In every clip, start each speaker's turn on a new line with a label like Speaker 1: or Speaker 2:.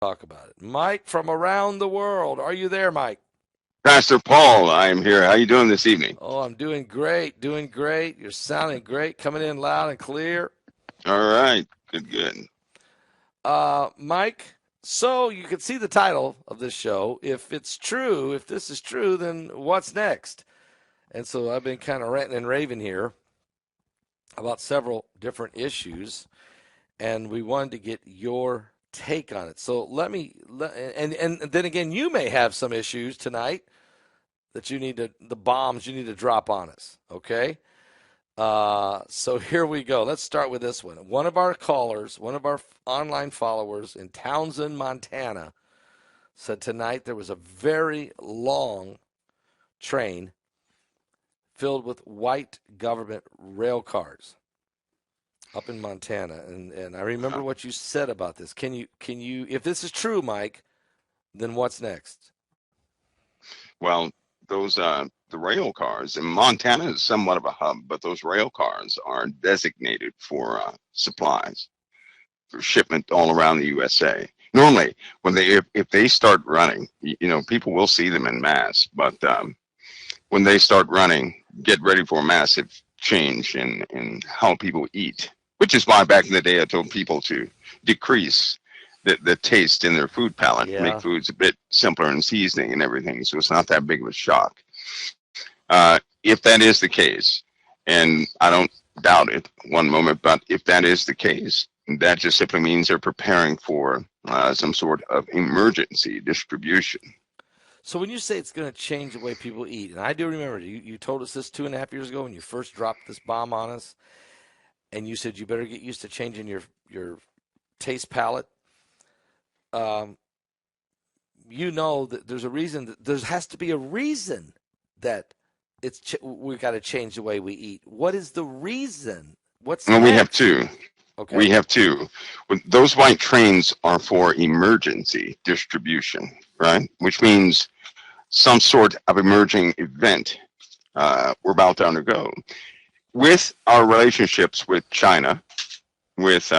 Speaker 1: Talk about it. Mike from around the world. Are you there, Mike?
Speaker 2: Pastor Paul, I am here. How you doing this evening?
Speaker 1: Oh, I'm doing great. Doing great. You're sounding great. Coming in loud and clear.
Speaker 2: All right, good.
Speaker 1: Mike, so you can see the title of this show. If it's true, if this is true, then what's next? And so I've been kind of ranting and raving here about several different issues, and we wanted to get your take on it. So and then again, you may have some issues tonight that the bombs you need to drop on us. Okay. So here we go. Let's start with this one. One of our callers, one of our online followers in Townsend, Montana, said tonight there was a very long train filled with white government rail cars up in Montana. And I remember what you said about this. Can you, if this is true, Mike, then what's next?
Speaker 2: Well, those the rail cars in Montana is somewhat of a hub, but those rail cars are designated for supplies for shipment all around the USA. Normally, when if they start running, people will see them in mass, but when they start running, get ready for a massive change in how people eat. Which is why back in the day I told people to decrease the taste in their food palette, make
Speaker 1: Yeah.
Speaker 2: foods a bit simpler in seasoning and everything, so it's not that big of a shock. If that is the case, and I don't doubt it one moment, but if that is the case, that just simply means they're preparing for some sort of emergency distribution.
Speaker 1: So when you say it's going to change the way people eat, and I do remember you told us this 2.5 years ago when you first dropped this bomb on us, and you said you better get used to changing your taste palette. Um, you know that there's a reason that there has to be a reason that we got to change the way we eat. What is the reason? What's
Speaker 2: Well, we have
Speaker 1: next?
Speaker 2: two.
Speaker 1: Okay.
Speaker 2: We have two. Those white trains are for emergency distribution, right? Which means some sort of emerging event we're about to undergo. With our relationships with China, with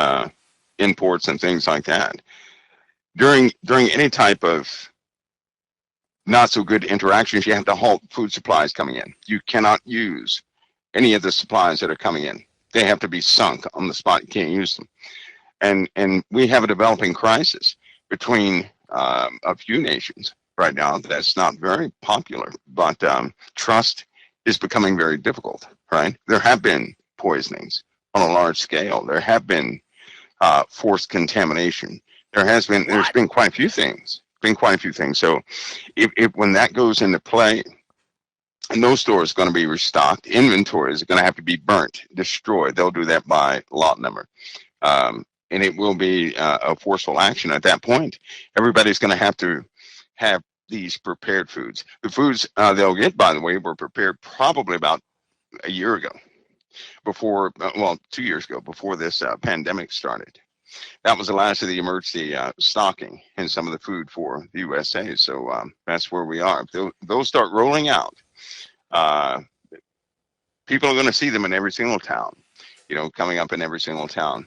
Speaker 2: imports and things like that, during any type of not so good interactions, you have to halt food supplies coming in. You cannot use any of the supplies that are coming in. They have to be sunk on the spot. You can't use them. And we have a developing crisis between a few nations right now that's not very popular, but trust is becoming very difficult, right? There have been poisonings on a large scale. There have been forced contamination. There's
Speaker 1: What?
Speaker 2: been quite a few things. Been quite a few things. So if when that goes into play, and those stores are going to be restocked, inventories are going to have to be burnt, destroyed. They'll do that by lot number. And it will be a forceful action at that point. Everybody's going to have these prepared foods. The foods they'll get, by the way, were prepared probably about a year ago, before, well, 2 years ago, before this pandemic started. That was the last of the emergency stocking in some of the food for the USA. So that's where we are. If those start rolling out, uh, people are going to see them in every single town, coming up in every single town,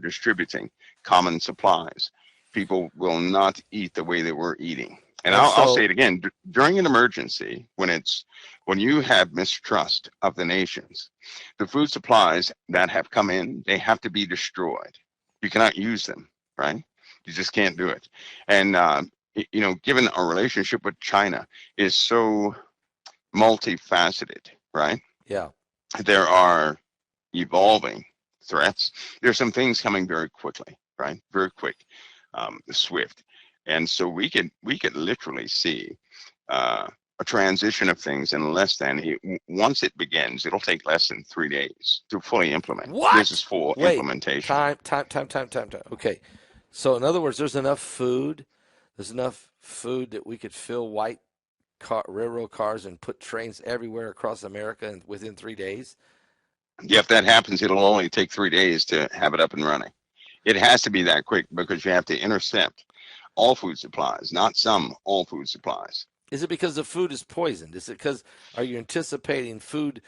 Speaker 2: distributing common supplies. People will not eat the way they were eating. And
Speaker 1: And
Speaker 2: I'll say
Speaker 1: so
Speaker 2: it again, during an emergency, when you have mistrust of the nations, the food supplies that have come in, they have to be destroyed. You cannot use them, right? You just can't do it. And given our relationship with China is so multifaceted, right?
Speaker 1: yeah.
Speaker 2: There are evolving threats. There's some things coming very quickly, right? Very quick, swift, and so we could literally see a transition of things in less than once it begins, it'll take less than 3 days to fully implement. This is
Speaker 1: What?
Speaker 2: full
Speaker 1: Wait.
Speaker 2: implementation.
Speaker 1: Time. Okay. So in other words, there's enough food. There's enough food that we could fill railroad cars and put trains everywhere across America within 3 days.
Speaker 2: If that happens, it'll only take 3 days to have it up and running. It has to be that quick because you have to intercept all food supplies, not some, all food supplies.
Speaker 1: Is it because the food is poisoned? Is it because are you anticipating food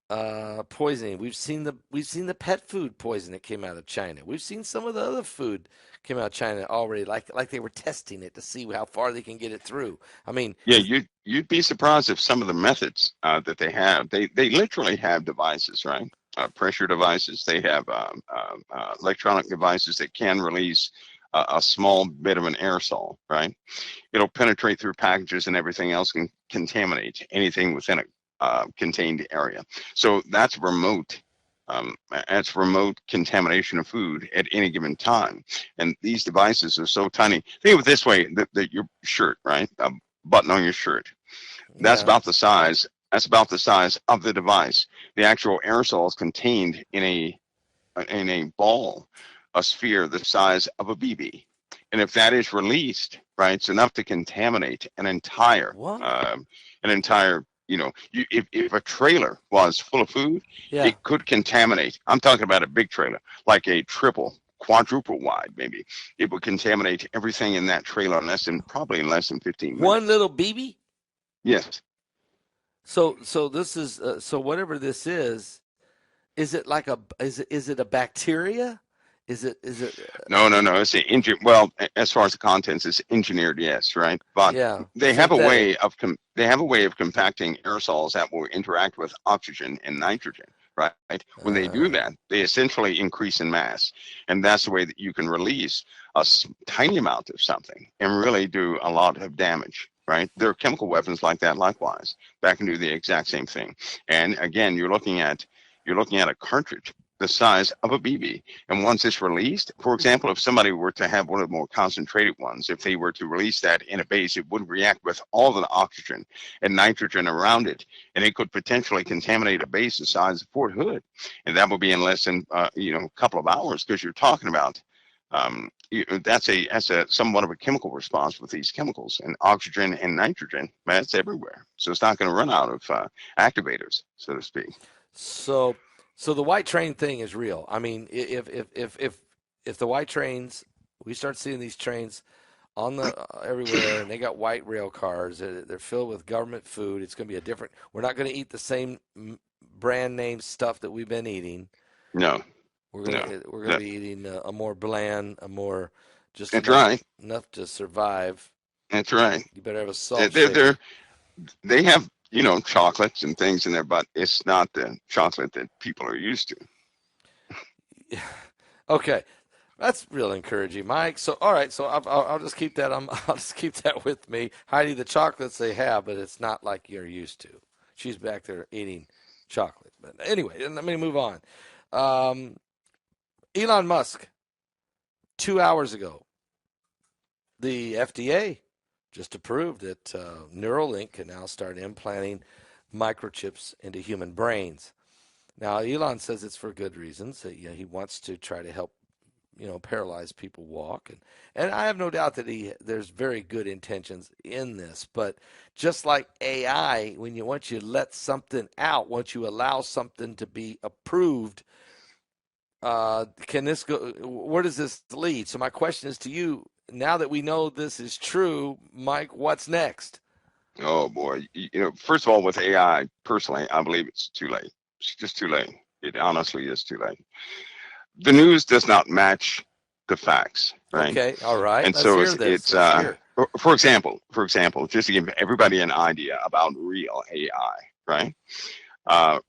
Speaker 1: poisoning. We've seen the pet food poison that came out of China. We've seen some of the other food came out of China already, like they were testing it to see how far they can get it through. I mean,
Speaker 2: Yeah, you'd be surprised if some of the methods that they have, they literally have devices, right? Pressure devices. They have electronic devices that can release a small bit of an aerosol, right? It'll penetrate through packages and everything else can contaminate anything within a contained area. So that's remote. That's remote contamination of food at any given time. And these devices are so tiny. Think of it this way: that your shirt, right? A button on your shirt. That's
Speaker 1: yeah.
Speaker 2: about the size. That's about the size of the device. The actual aerosol is contained in a ball, a sphere the size of a BB. And if that is released, right, it's enough to contaminate
Speaker 1: What?
Speaker 2: an entire, if a trailer was full of food,
Speaker 1: Yeah.
Speaker 2: it could contaminate. I'm talking about a big trailer, like a triple, quadruple wide, maybe. It would contaminate everything in that trailer probably in less than 15
Speaker 1: One
Speaker 2: minutes.
Speaker 1: little BB.
Speaker 2: Yes.
Speaker 1: So this is so whatever this is it like is it a bacteria? Is it
Speaker 2: No, no, no. It's well, as far as the contents, it's engineered, yes, right. But
Speaker 1: yeah,
Speaker 2: they have a
Speaker 1: synthetic?
Speaker 2: way of they have a way of compacting aerosols that will interact with oxygen and nitrogen, right? When they do
Speaker 1: Uh,
Speaker 2: that, they essentially increase in mass, and that's the way that you can release a tiny amount of something and really do a lot of damage. Right? There are chemical weapons like that, likewise, that can do the exact same thing. And again, you're looking at a cartridge the size of a BB. And once it's released, for example, if somebody were to have one of the more concentrated ones, if they were to release that in a base, it would react with all the oxygen and nitrogen around it, and it could potentially contaminate a base the size of Fort Hood. And that would be in less than a couple of hours, because you're talking about that's a somewhat of a chemical response with these chemicals, and oxygen and nitrogen. That's everywhere, so it's not going to run out of activators, so to speak.
Speaker 1: so so the white train thing is real. I mean, if the white trains, we start seeing these trains on the everywhere, and they got white rail cars. They're filled with government food. It's going to be a different. We're not going to eat the same brand name stuff that we've been eating.
Speaker 2: No,
Speaker 1: We're
Speaker 2: no,
Speaker 1: gonna we're gonna
Speaker 2: that,
Speaker 1: be eating a more bland, a more just
Speaker 2: that's
Speaker 1: enough
Speaker 2: right.
Speaker 1: enough to survive.
Speaker 2: That's right.
Speaker 1: You better have a
Speaker 2: They're,
Speaker 1: salt
Speaker 2: they're,
Speaker 1: shaker.
Speaker 2: they're they have chocolates and things in there, but it's not the chocolate that people are used to.
Speaker 1: Okay, that's real encouraging, Mike. So all right, so I'll just keep that. I'll just keep that with me. Heidi, the chocolates they have, but it's not like you're used to. She's back there eating chocolate. But anyway, let me move on. Um, Elon Musk, 2 hours ago, the FDA just approved that Neuralink can now start implanting microchips into human brains. Now, Elon says it's for good reasons. That, he wants to try to help, paralyzed people walk, and I have no doubt that there's very good intentions in this. But just like AI, once you let something out, once you allow something to be approved, can this go? Where does this lead? So my question is to you: now that we know this is true, Mike, what's next?
Speaker 2: Oh boy, first of all, with AI, personally, I believe it's too late. It's just too late. It honestly is too late. The news does not match the facts, right?
Speaker 1: Okay, all right.
Speaker 2: And
Speaker 1: Let's
Speaker 2: so
Speaker 1: hear
Speaker 2: it's
Speaker 1: this.
Speaker 2: it's
Speaker 1: Let's hear.
Speaker 2: for example, just to give everybody an idea about real AI, right?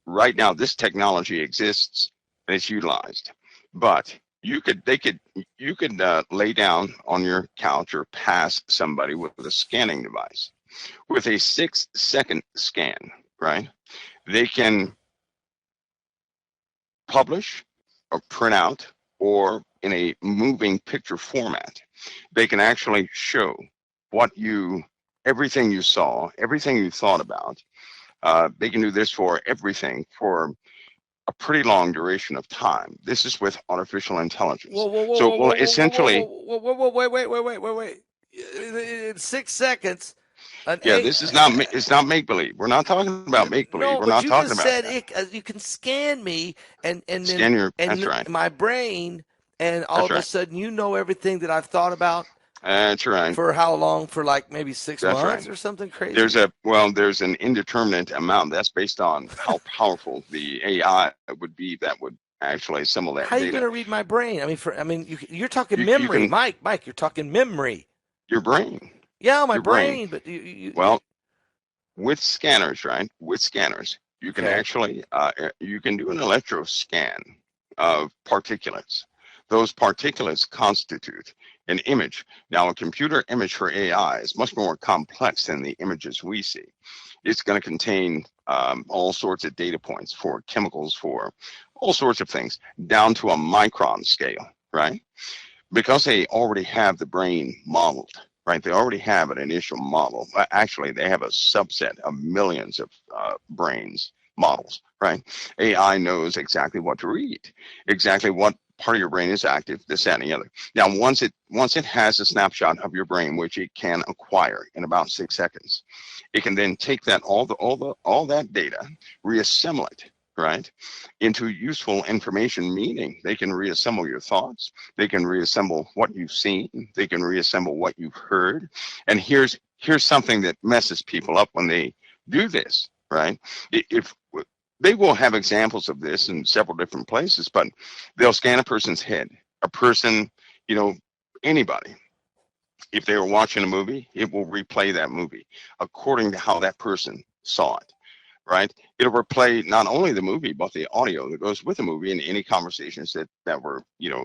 Speaker 2: Right now, this technology exists and it's utilized, but you could lay down on your couch or pass somebody with a scanning device with a 6-second scan, right? They can publish or print out or in a moving picture format. They can actually show what everything you saw, everything you thought about. They can do this for everything for a pretty long duration of time. This is with artificial
Speaker 1: Whoa,
Speaker 2: intelligence.
Speaker 1: whoa, whoa,
Speaker 2: So,
Speaker 1: whoa,
Speaker 2: well,
Speaker 1: whoa, whoa, whoa, whoa,
Speaker 2: essentially,
Speaker 1: whoa, whoa, whoa, wait. In 6 seconds, an
Speaker 2: yeah,
Speaker 1: A.
Speaker 2: this is not it's not make believe. We're not talking about make believe.
Speaker 1: No,
Speaker 2: We're
Speaker 1: but
Speaker 2: not
Speaker 1: you
Speaker 2: talking
Speaker 1: just
Speaker 2: about
Speaker 1: said
Speaker 2: that.
Speaker 1: you can scan me, and then
Speaker 2: Scan your. That's
Speaker 1: and
Speaker 2: right.
Speaker 1: my brain, and all
Speaker 2: That's
Speaker 1: of a
Speaker 2: right.
Speaker 1: sudden you know everything that I've thought about.
Speaker 2: That's right.
Speaker 1: For how long? For like maybe six
Speaker 2: That's right.
Speaker 1: months or something crazy?
Speaker 2: There's an indeterminate amount that's based on how powerful the AI would be that would actually assemble
Speaker 1: How
Speaker 2: that
Speaker 1: are you going
Speaker 2: data.
Speaker 1: to read my brain? You're talking
Speaker 2: You
Speaker 1: memory,
Speaker 2: can
Speaker 1: Mike. Mike, you're talking memory.
Speaker 2: your brain,
Speaker 1: Yeah, my
Speaker 2: your brain.
Speaker 1: brain, but
Speaker 2: Well, with scanners, right? With scanners, you can
Speaker 1: okay.
Speaker 2: actually you can do an electro scan of particulates. Those particulates constitute an image. Now, a computer image for AI is much more complex than the images we see. It's going to contain all sorts of data points for chemicals, for all sorts of things, down to a micron scale, right? Because they already have the brain modeled, right? They already have an initial model. Actually, they have a subset of millions of brains models, right? AI knows exactly what to read, exactly what part of your brain is active, this, that, and the other. Now, once it has a snapshot of your brain, which it can acquire in about 6 seconds, it can then take that all that data, reassemble it, right, into useful information. Meaning, they can reassemble your thoughts, they can reassemble what you've seen, they can reassemble what you've heard. And here's something that messes people up when they do this, right? If they will have examples of this in several different places, but they'll scan a person's head, a person, you know, anybody. If they were watching a movie, it will replay that movie according to how that person saw it, right? It'll replay not only the movie, but the audio that goes with the movie and any conversations that were,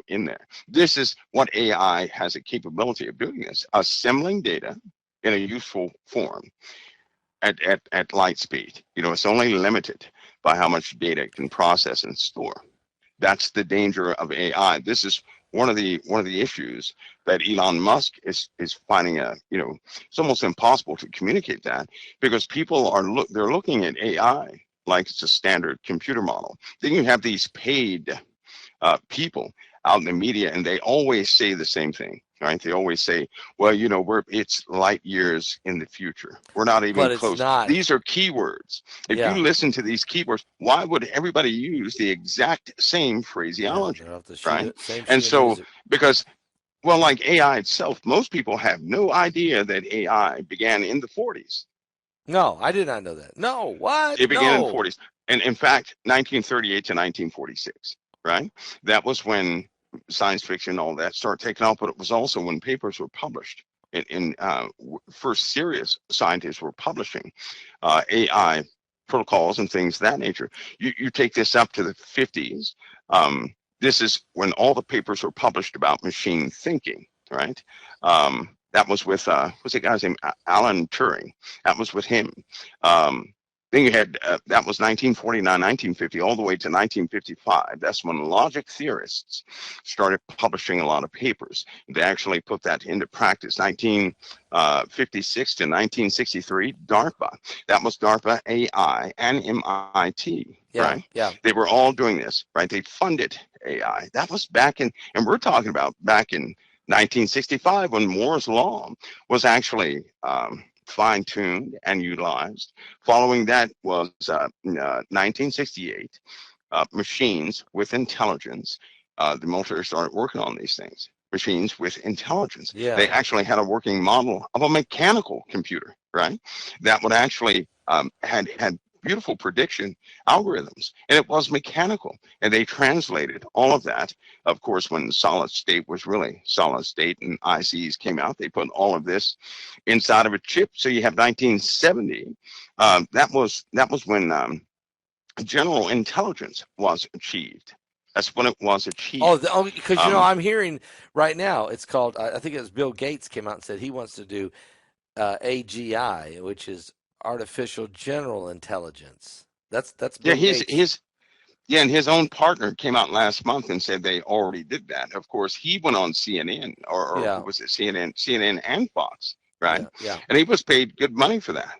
Speaker 2: in there. This is what AI has a capability of doing, this, assembling data in a useful form at light speed. It's only limited by how much data it can process and store. That's the danger of AI. This is one of the issues that Elon Musk is finding. It's almost impossible to communicate that, because people they're looking at AI like it's a standard computer model. Then you have these paid people out in the media, and they always say the same thing, right? They always say, well, it's light years in the future. We're not even
Speaker 1: But it's
Speaker 2: close.
Speaker 1: not.
Speaker 2: These are keywords. If you
Speaker 1: Yeah.
Speaker 2: listen to these keywords, why would everybody use the exact same
Speaker 1: Yeah,
Speaker 2: phraseology,
Speaker 1: they're off the
Speaker 2: right?
Speaker 1: same
Speaker 2: And
Speaker 1: sheet of
Speaker 2: so,
Speaker 1: music.
Speaker 2: because, well, like AI itself, most people have no idea that AI began in the 40s.
Speaker 1: No, I did not know that. No, what?
Speaker 2: It began in the
Speaker 1: No.
Speaker 2: 40s. And in fact, 1938 to 1946, right? That was when science fiction, all that started taking off, but it was also when papers were published. First serious scientists were publishing AI protocols and things of that nature. You take this up to the 50s. This is when all the papers were published about machine thinking, right? That was with, what's the guy's name? Alan Turing. That was with him. Um, then you had, that was 1949, 1950, all the way to 1955. That's when logic theorists started publishing a lot of papers. They actually put that into practice. 1956 to 1963, DARPA. That was DARPA, AI, and MIT,
Speaker 1: Yeah,
Speaker 2: right?
Speaker 1: yeah.
Speaker 2: They were all doing this, right? They funded AI. That was back in, and we're talking about back in 1965, when Moore's Law was actually fine-tuned and utilized. Following that was 1968, machines with intelligence. The military started working on these things. Machines with intelligence. They
Speaker 1: Yeah.
Speaker 2: actually had a working model of a mechanical computer, right? That would actually had beautiful prediction algorithms, and it was mechanical. And they translated all of that. Of course, when solid state was really solid state and ICs came out, they put all of this inside of a chip. So you have 1970. That was when general intelligence was achieved. That's when it was achieved.
Speaker 1: Because
Speaker 2: Um,
Speaker 1: I'm hearing right now. It's called. I think it was Bill Gates came out and said he wants to do AGI, which is artificial general intelligence. That's
Speaker 2: yeah,
Speaker 1: Bill Gates.
Speaker 2: and his own partner came out last month and said they already did that. Of course, he went on CNN, or who
Speaker 1: Yeah,
Speaker 2: was it? CNN and Fox, right?
Speaker 1: yeah, yeah.
Speaker 2: And he was paid good money for that.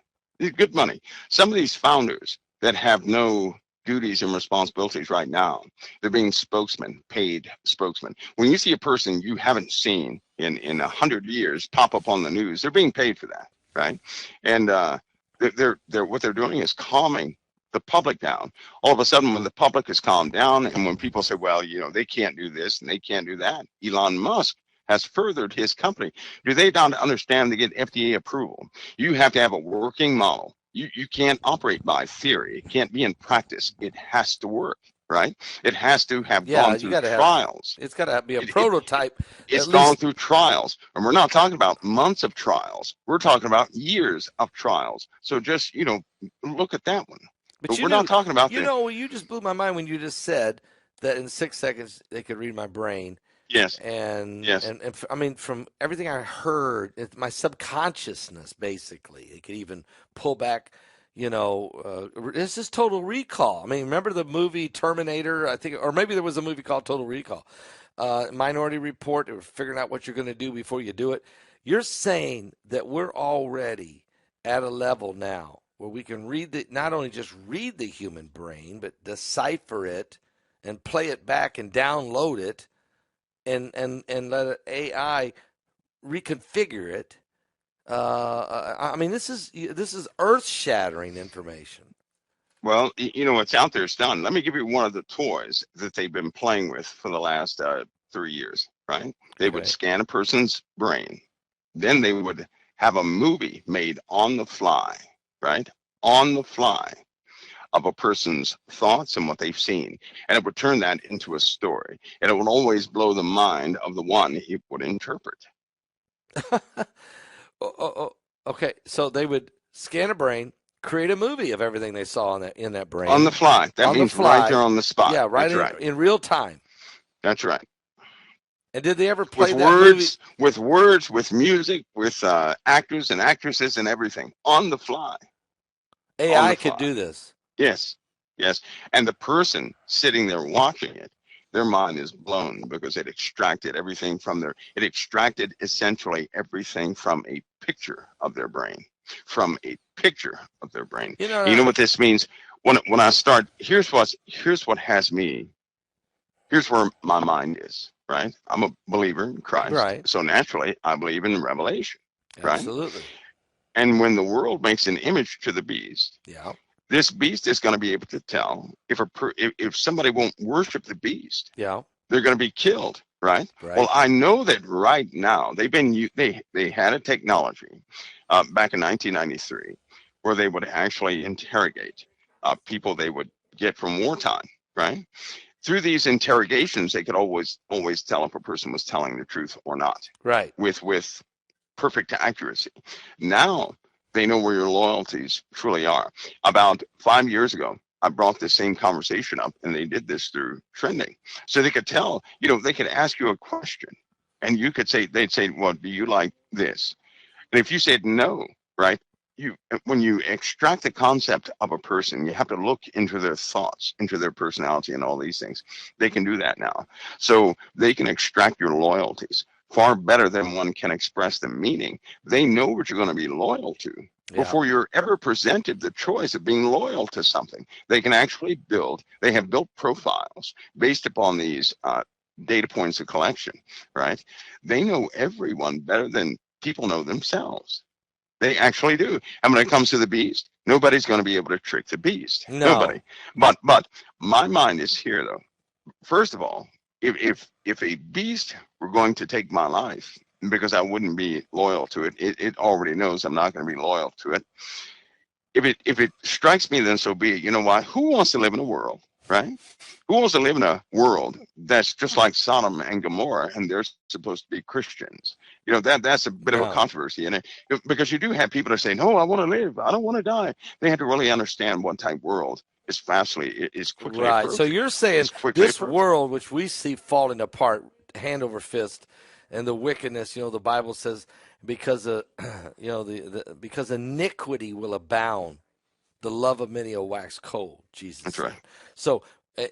Speaker 2: Good money. Some of these founders that have no duties and responsibilities right now, they're being spokesmen, paid spokesmen. When you see a person you haven't seen in 100 years pop up on the news, they're being paid for that, right? And they're what they're doing is calming the public down. All of a sudden, when the public is calmed down, and when people say, well, they can't do this and they can't do that, Elon Musk has furthered his company. Do they not understand to get FDA approval? You have to have a working model. You can't operate by theory. It can't be in practice. It has to work, right? It has to have
Speaker 1: Yeah,
Speaker 2: gone
Speaker 1: you
Speaker 2: through
Speaker 1: got to have.
Speaker 2: trials.
Speaker 1: It's got to be a
Speaker 2: It,
Speaker 1: prototype,
Speaker 2: it's
Speaker 1: at
Speaker 2: gone
Speaker 1: least.
Speaker 2: through trials. And we're not talking about months of trials. We're talking about years of trials. So just, look at that one.
Speaker 1: But
Speaker 2: But we're not talking about the,
Speaker 1: you just blew my mind when you just said that in 6 seconds they could read my brain.
Speaker 2: yes,
Speaker 1: And,
Speaker 2: yes.
Speaker 1: and, and I mean, from everything I heard, my subconsciousness basically, it could even pull back. This is Total Recall. I mean, remember the movie Terminator? I think, or maybe there was a movie called Total Recall. Minority Report. They were figuring out what you're going to do before you do it. You're saying that we're already at a level now where we can not only just read the human brain, but decipher it and play it back and download it and let AI reconfigure it. I mean, this is earth-shattering information.
Speaker 2: Well, what's out there is done. Let me give you one of the toys that they've been playing with for the last 3 years, right? They would
Speaker 1: Okay.
Speaker 2: scan a person's brain. Then they would have a movie made on the fly, right? On the fly of a person's thoughts and what they've seen. And it would turn that into a story. And it would always blow the mind of the one it would interpret.
Speaker 1: Okay, so they would scan a brain, create a movie of everything they saw in that
Speaker 2: On the
Speaker 1: brain
Speaker 2: fly. That
Speaker 1: on the
Speaker 2: means right there
Speaker 1: fly.
Speaker 2: on the spot.
Speaker 1: Yeah, right
Speaker 2: That's right.
Speaker 1: in real time.
Speaker 2: That's right.
Speaker 1: And did they ever
Speaker 2: With
Speaker 1: play that movie?
Speaker 2: words, with words, with music, with actors and actresses and everything on the fly, on the
Speaker 1: AI could
Speaker 2: fly.
Speaker 1: do this.
Speaker 2: Yes, yes. And the person sitting there watching it, their mind is blown because it extracted everything from it extracted essentially everything from a picture of their brain, from a picture of their brain.
Speaker 1: You
Speaker 2: And you
Speaker 1: know,
Speaker 2: know what this means? When I start, here's what has me, here's where my mind is, right? I'm a believer in Christ.
Speaker 1: right?
Speaker 2: So naturally, I believe in revelation, right?
Speaker 1: Absolutely.
Speaker 2: And when the world makes an image to the beast,
Speaker 1: Yeah.
Speaker 2: this beast is going to be able to tell if somebody won't worship the beast,
Speaker 1: Yeah.
Speaker 2: they're going to be killed, right? Well,
Speaker 1: Right.
Speaker 2: I know that right now they had a technology back in 1993 where they would actually interrogate people they would get from wartime, right? Through these interrogations, they could always tell if a person was telling the truth or not,
Speaker 1: Right.
Speaker 2: with perfect accuracy. Now they know where your loyalties truly are. About 5 years ago, I brought this same conversation up, and they did this through trending. So they could tell, they could ask you a question, and they'd say, well, do you like this? And if you said no, right, when you extract the concept of a person, you have to look into their thoughts, into their personality, and all these things. They can do that now. So they can extract your loyalties far better than one can express the meaning. They know what you're going to be loyal to
Speaker 1: Yeah.
Speaker 2: before you're ever presented the choice of being loyal to something. They can actually they have built profiles based upon these data points of collection, right? They know everyone better than people know themselves. They actually do. And when it comes to the beast, nobody's going to be able to trick the beast.
Speaker 1: No.
Speaker 2: Nobody. But my mind is here though. First of all, if a beast were going to take my life because I wouldn't be loyal to it, it already knows I'm not going to be loyal to it. If it strikes me, then so be it. You know why? Who wants to live in a world, right? Who wants to live in a world that's just like Sodom and Gomorrah, and they're supposed to be Christians? That's a bit of a
Speaker 1: No.
Speaker 2: controversy in it, because you do have people that say, "No, I want to live. I don't want to die." They have to really understand what type of world is quickly
Speaker 1: Right. So
Speaker 2: approaching.
Speaker 1: you're saying
Speaker 2: Is quickly
Speaker 1: this
Speaker 2: approaching.
Speaker 1: world, which we see falling apart hand over fist, and the wickedness, the Bible says, because of, because iniquity will abound, the love of many will wax cold, Jesus
Speaker 2: That's right.
Speaker 1: said. So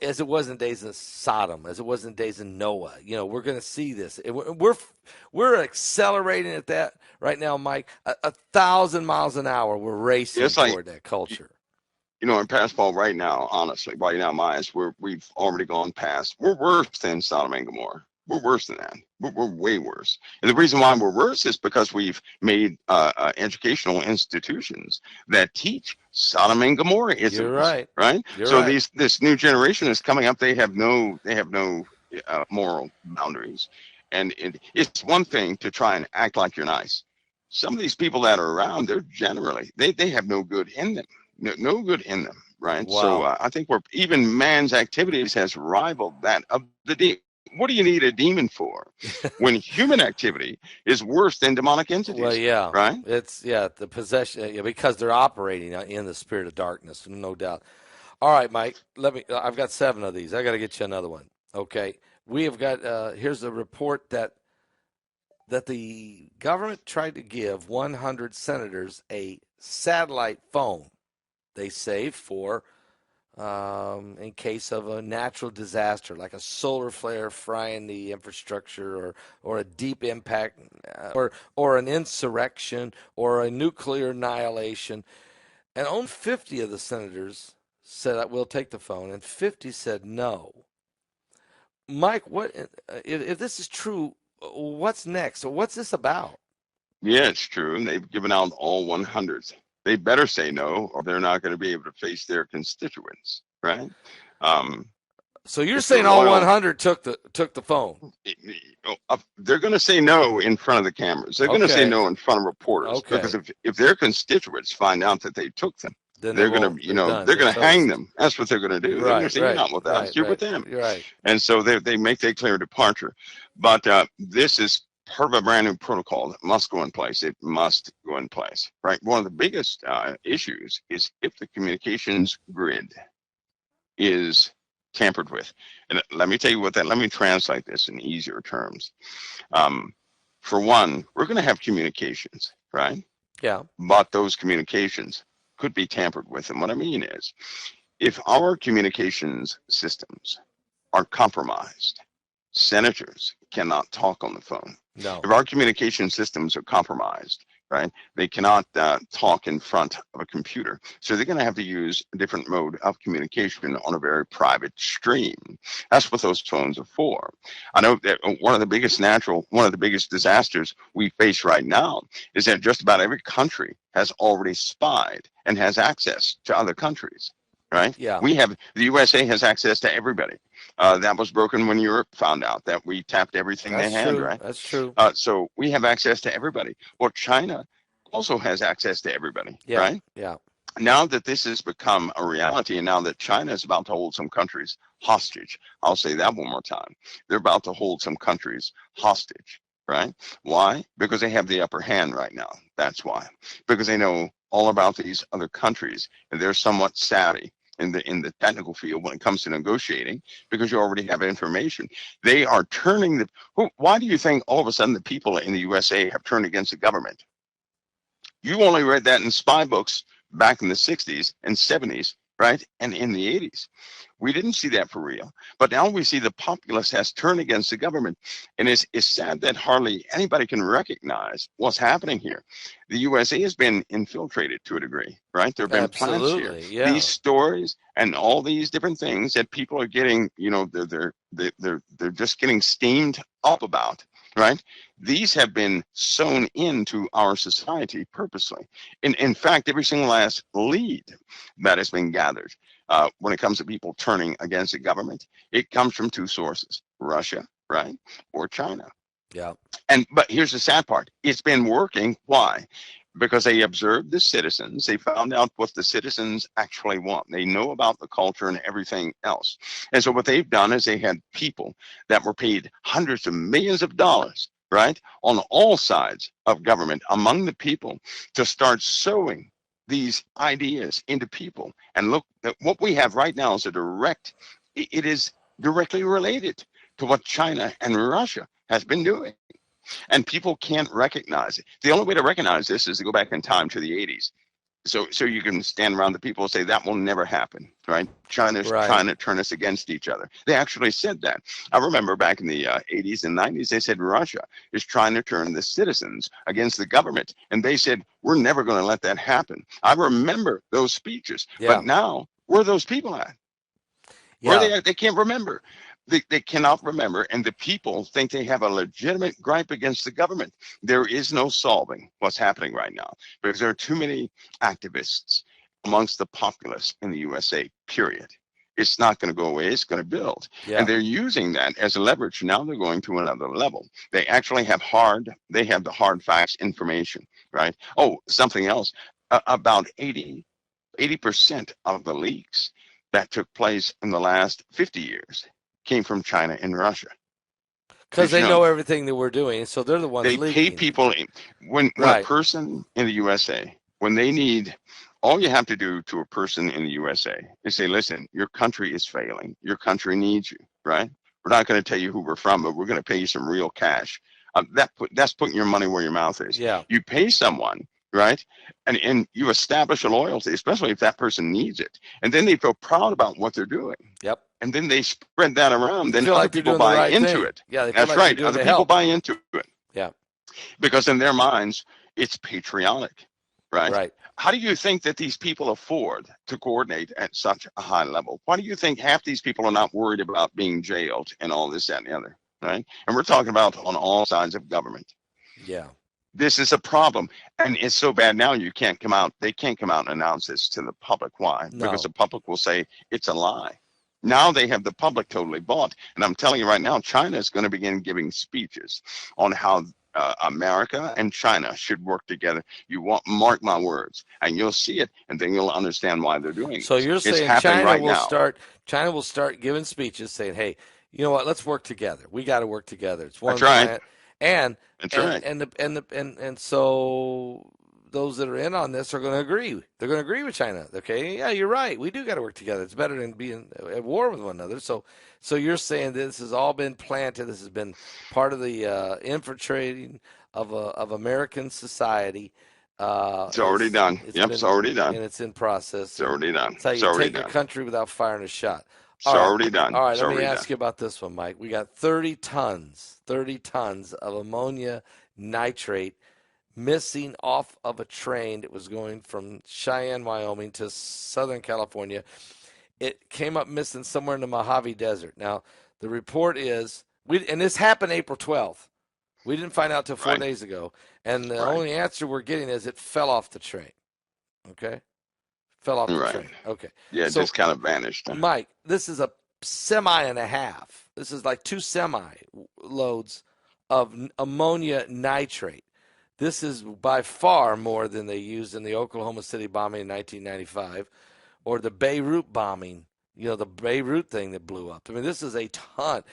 Speaker 1: as it was in days of Sodom, as it was in days of Noah, we're going to see this. We're accelerating at that right now, Mike. 1,000 miles an hour. We're racing
Speaker 2: It's like,
Speaker 1: toward that culture.
Speaker 2: in past Paul, right now, honestly, right now, my eyes, we've already gone past. We're worse than Sodom and Gomorrah. We're worse than that. We're way worse. And the reason why we're worse is because we've made educational institutions that teach Sodom and Gomorrah
Speaker 1: You're
Speaker 2: isms,
Speaker 1: right.
Speaker 2: right?
Speaker 1: You're
Speaker 2: So
Speaker 1: right.
Speaker 2: this new generation is coming up. They have no moral boundaries, And it's one thing to try and act like you're nice. Some of these people that are around, they're generally, they have no good in them. No good in them, right? So
Speaker 1: Wow.
Speaker 2: I think even man's activities has rivaled that of the demon. What do you need a demon for when human activity is worse than demonic
Speaker 1: Well,
Speaker 2: entities,
Speaker 1: yeah,
Speaker 2: right?
Speaker 1: it's the possession, yeah, because they're operating in the spirit of darkness, no doubt. All right, Mike. Let me. I've got 7 of these. I got to get you another one. Okay. We have got. Here's a report that the government tried to give 100 senators a satellite phone. They say for in case of a natural disaster like a solar flare frying the infrastructure, or a deep impact, or an insurrection, or a nuclear annihilation. And only 50 of the senators said that we'll take the phone, and 50 said no. Mike, what if this is true? What's next? What's this about?
Speaker 2: Yeah, it's true. And they've given out all 100s. They better say no, or they're not going to be able to face their constituents, right? Um,
Speaker 1: So you're
Speaker 2: if the
Speaker 1: saying all
Speaker 2: royal
Speaker 1: 100 took the phone?
Speaker 2: they're going to say no in front of the cameras. They're going to say
Speaker 1: Okay,
Speaker 2: no in front of reporters, because
Speaker 1: okay.
Speaker 2: if their constituents find out that they took them,
Speaker 1: Then they
Speaker 2: they're going
Speaker 1: won't.
Speaker 2: to,
Speaker 1: They're done.
Speaker 2: they're
Speaker 1: They're
Speaker 2: going to hang
Speaker 1: toast.
Speaker 2: them. That's what they're going to do. They're going to
Speaker 1: Right,
Speaker 2: say, you're
Speaker 1: right,
Speaker 2: not with us,
Speaker 1: right,
Speaker 2: you're with
Speaker 1: right.
Speaker 2: them.
Speaker 1: You're right.
Speaker 2: And so they make that clear departure. But this is part of a brand new protocol that must go in place. It must go in place, right? One of the biggest issues is if the communications grid is tampered with. And let me tell you let me translate this in easier terms. Um, for one, we're going to have communications, right?
Speaker 1: Yeah.
Speaker 2: But those communications could be tampered with. And what I mean is, if our communications systems are compromised, senators cannot talk on the phone.
Speaker 1: No.
Speaker 2: If our communication systems are compromised, right, they cannot talk in front of a computer. So they're going to have to use a different mode of communication on a very private stream. That's what those phones are for. I know that one of the biggest disasters we face right now is that just about every country has already spied and has access to other countries, right?
Speaker 1: Yeah.
Speaker 2: The USA has access to everybody. That was broken when Europe found out that we tapped everything they
Speaker 1: That's
Speaker 2: had,
Speaker 1: true.
Speaker 2: right?
Speaker 1: That's true.
Speaker 2: So we have access to everybody. Well, China also has access to everybody,
Speaker 1: Yeah.
Speaker 2: right?
Speaker 1: Yeah.
Speaker 2: Now that this has become a reality, and now that China is about to hold some countries hostage, I'll say that one more time. They're about to hold some countries hostage, right? Why? Because they have the upper hand right now. That's why. Because they know all about these other countries, and they're somewhat savvy in the technical field when it comes to negotiating, because you already have information. They are turning why do you think all of a sudden the people in the USA have turned against the government? You only read that in spy books back in the 60s and 70s, right? And in the 80s. We didn't see that for real. But now we see the populace has turned against the government. And it's sad that hardly anybody can recognize what's happening here. The USA has been infiltrated to a degree, right? There have been plans here.
Speaker 1: Absolutely. Yeah.
Speaker 2: These stories and all these different things that people are getting, they're just getting steamed up about, right? These have been sewn into our society purposely. In fact, every single last lead that has been gathered when it comes to people turning against the government, it comes from 2 sources: Russia, right, or China.
Speaker 1: Yeah.
Speaker 2: But here's the sad part: it's been working. Why? Because they observed the citizens. They found out what the citizens actually want. They know about the culture and everything else. And so what they've done is they had people that were paid hundreds of millions of dollars, right, on all sides of government, among the people, to start sowing these ideas into people. And look, what we have right now is it is directly related to what China and Russia has been doing. And people can't recognize it. The only way to recognize this is to go back in time to the 80s. So you can stand around the people and say that will never happen, right? China's
Speaker 1: Right.
Speaker 2: trying to turn us against each other. They actually said that. I remember back in the 80s and 90s, they said Russia is trying to turn the citizens against the government. And they said, we're never going to let that happen. I remember those speeches. But
Speaker 1: Yeah.
Speaker 2: now, where are those people at? Where are
Speaker 1: Yeah.
Speaker 2: they at? They can't remember. They cannot remember, and the people think they have a legitimate gripe against the government. There is no solving what's happening right now because there are too many activists amongst the populace in the USA, period. It's not going to go away. It's going to build.
Speaker 1: Yeah.
Speaker 2: And they're using that as a leverage. Now they're going to another level. They actually have the hard facts information, right? Oh, something else. About 80% of the leaks that took place in the last 50 years came from China and Russia.
Speaker 1: Because
Speaker 2: Did you
Speaker 1: they
Speaker 2: know
Speaker 1: know
Speaker 2: that?
Speaker 1: everything that we're doing, so they're the ones
Speaker 2: They pay
Speaker 1: leaking.
Speaker 2: people when a
Speaker 1: Right.
Speaker 2: person in the USA, when they need, all you have to do to a person in the USA is say, listen, your country is failing. Your country needs you, right? We're not going to tell you who we're from, but we're going to pay you some real cash. That's putting your money where your mouth is.
Speaker 1: Yeah.
Speaker 2: You pay someone, right? And you establish a loyalty, especially if that person needs it. And then they feel proud about what they're doing.
Speaker 1: Yep.
Speaker 2: And then they spread that around.
Speaker 1: They
Speaker 2: Then
Speaker 1: feel
Speaker 2: other
Speaker 1: like they're
Speaker 2: people
Speaker 1: doing the
Speaker 2: buy
Speaker 1: right
Speaker 2: into
Speaker 1: thing.
Speaker 2: it.
Speaker 1: Yeah, they feel
Speaker 2: That's
Speaker 1: like they're
Speaker 2: right.
Speaker 1: doing
Speaker 2: Other
Speaker 1: to
Speaker 2: people
Speaker 1: help.
Speaker 2: buy into it.
Speaker 1: Yeah.
Speaker 2: Because in their minds, it's patriotic, right?
Speaker 1: Right.
Speaker 2: How do you think that these people afford to coordinate at such a high level? Why do you think half these people are not worried about being jailed and all this, that, and the other, right? And we're talking about on all sides of government.
Speaker 1: Yeah.
Speaker 2: This is a problem. And it's so bad now you can't come out. They can't come out and announce this to the public. Why? Because
Speaker 1: No.
Speaker 2: the public will say it's a lie. Now they have the public totally bought. And I'm telling you right now, China is going to begin giving speeches on how America and China should work together. You won't mark my words, and you'll see it, and then you'll understand why they're doing
Speaker 1: So
Speaker 2: this.
Speaker 1: you're
Speaker 2: It's
Speaker 1: saying
Speaker 2: happening right now.
Speaker 1: China will start giving speeches saying, "Hey, you know what? Let's work together. We got to work together. It's one
Speaker 2: That's right.
Speaker 1: planet." And
Speaker 2: That's
Speaker 1: and
Speaker 2: right.
Speaker 1: and so those that are in on this are going to agree. They're going to agree with China. Okay, yeah, you're right. We do got to work together. It's better than being at war with one another. So you're saying this has all been planted. This has been part of the infiltrating of American society.
Speaker 2: It's already done. Yep, it's already done.
Speaker 1: And it's in process.
Speaker 2: It's already done.
Speaker 1: That's how
Speaker 2: It's
Speaker 1: you
Speaker 2: already
Speaker 1: take a
Speaker 2: done.
Speaker 1: country without firing a shot.
Speaker 2: It's already done.
Speaker 1: All right,
Speaker 2: It's
Speaker 1: let me
Speaker 2: already
Speaker 1: ask
Speaker 2: done.
Speaker 1: you about this one, Mike. We got 30 tons of ammonia nitrate missing off of a train that was going from Cheyenne, Wyoming to Southern California. It came up missing somewhere in the Mojave Desert. Now, the report is, and this happened April 12th. We didn't find out till 4 days ago. And the only answer we're getting is it fell off the train. Okay? Fell off the train. Okay.
Speaker 2: Yeah, it
Speaker 1: So,
Speaker 2: just kind of vanished.
Speaker 1: Mike, this is a semi and a half. This is like 2 semi loads of ammonia nitrate. This is by far more than they used in the Oklahoma City bombing in 1995 or the Beirut bombing, the Beirut thing that blew up. I mean, this is a ton.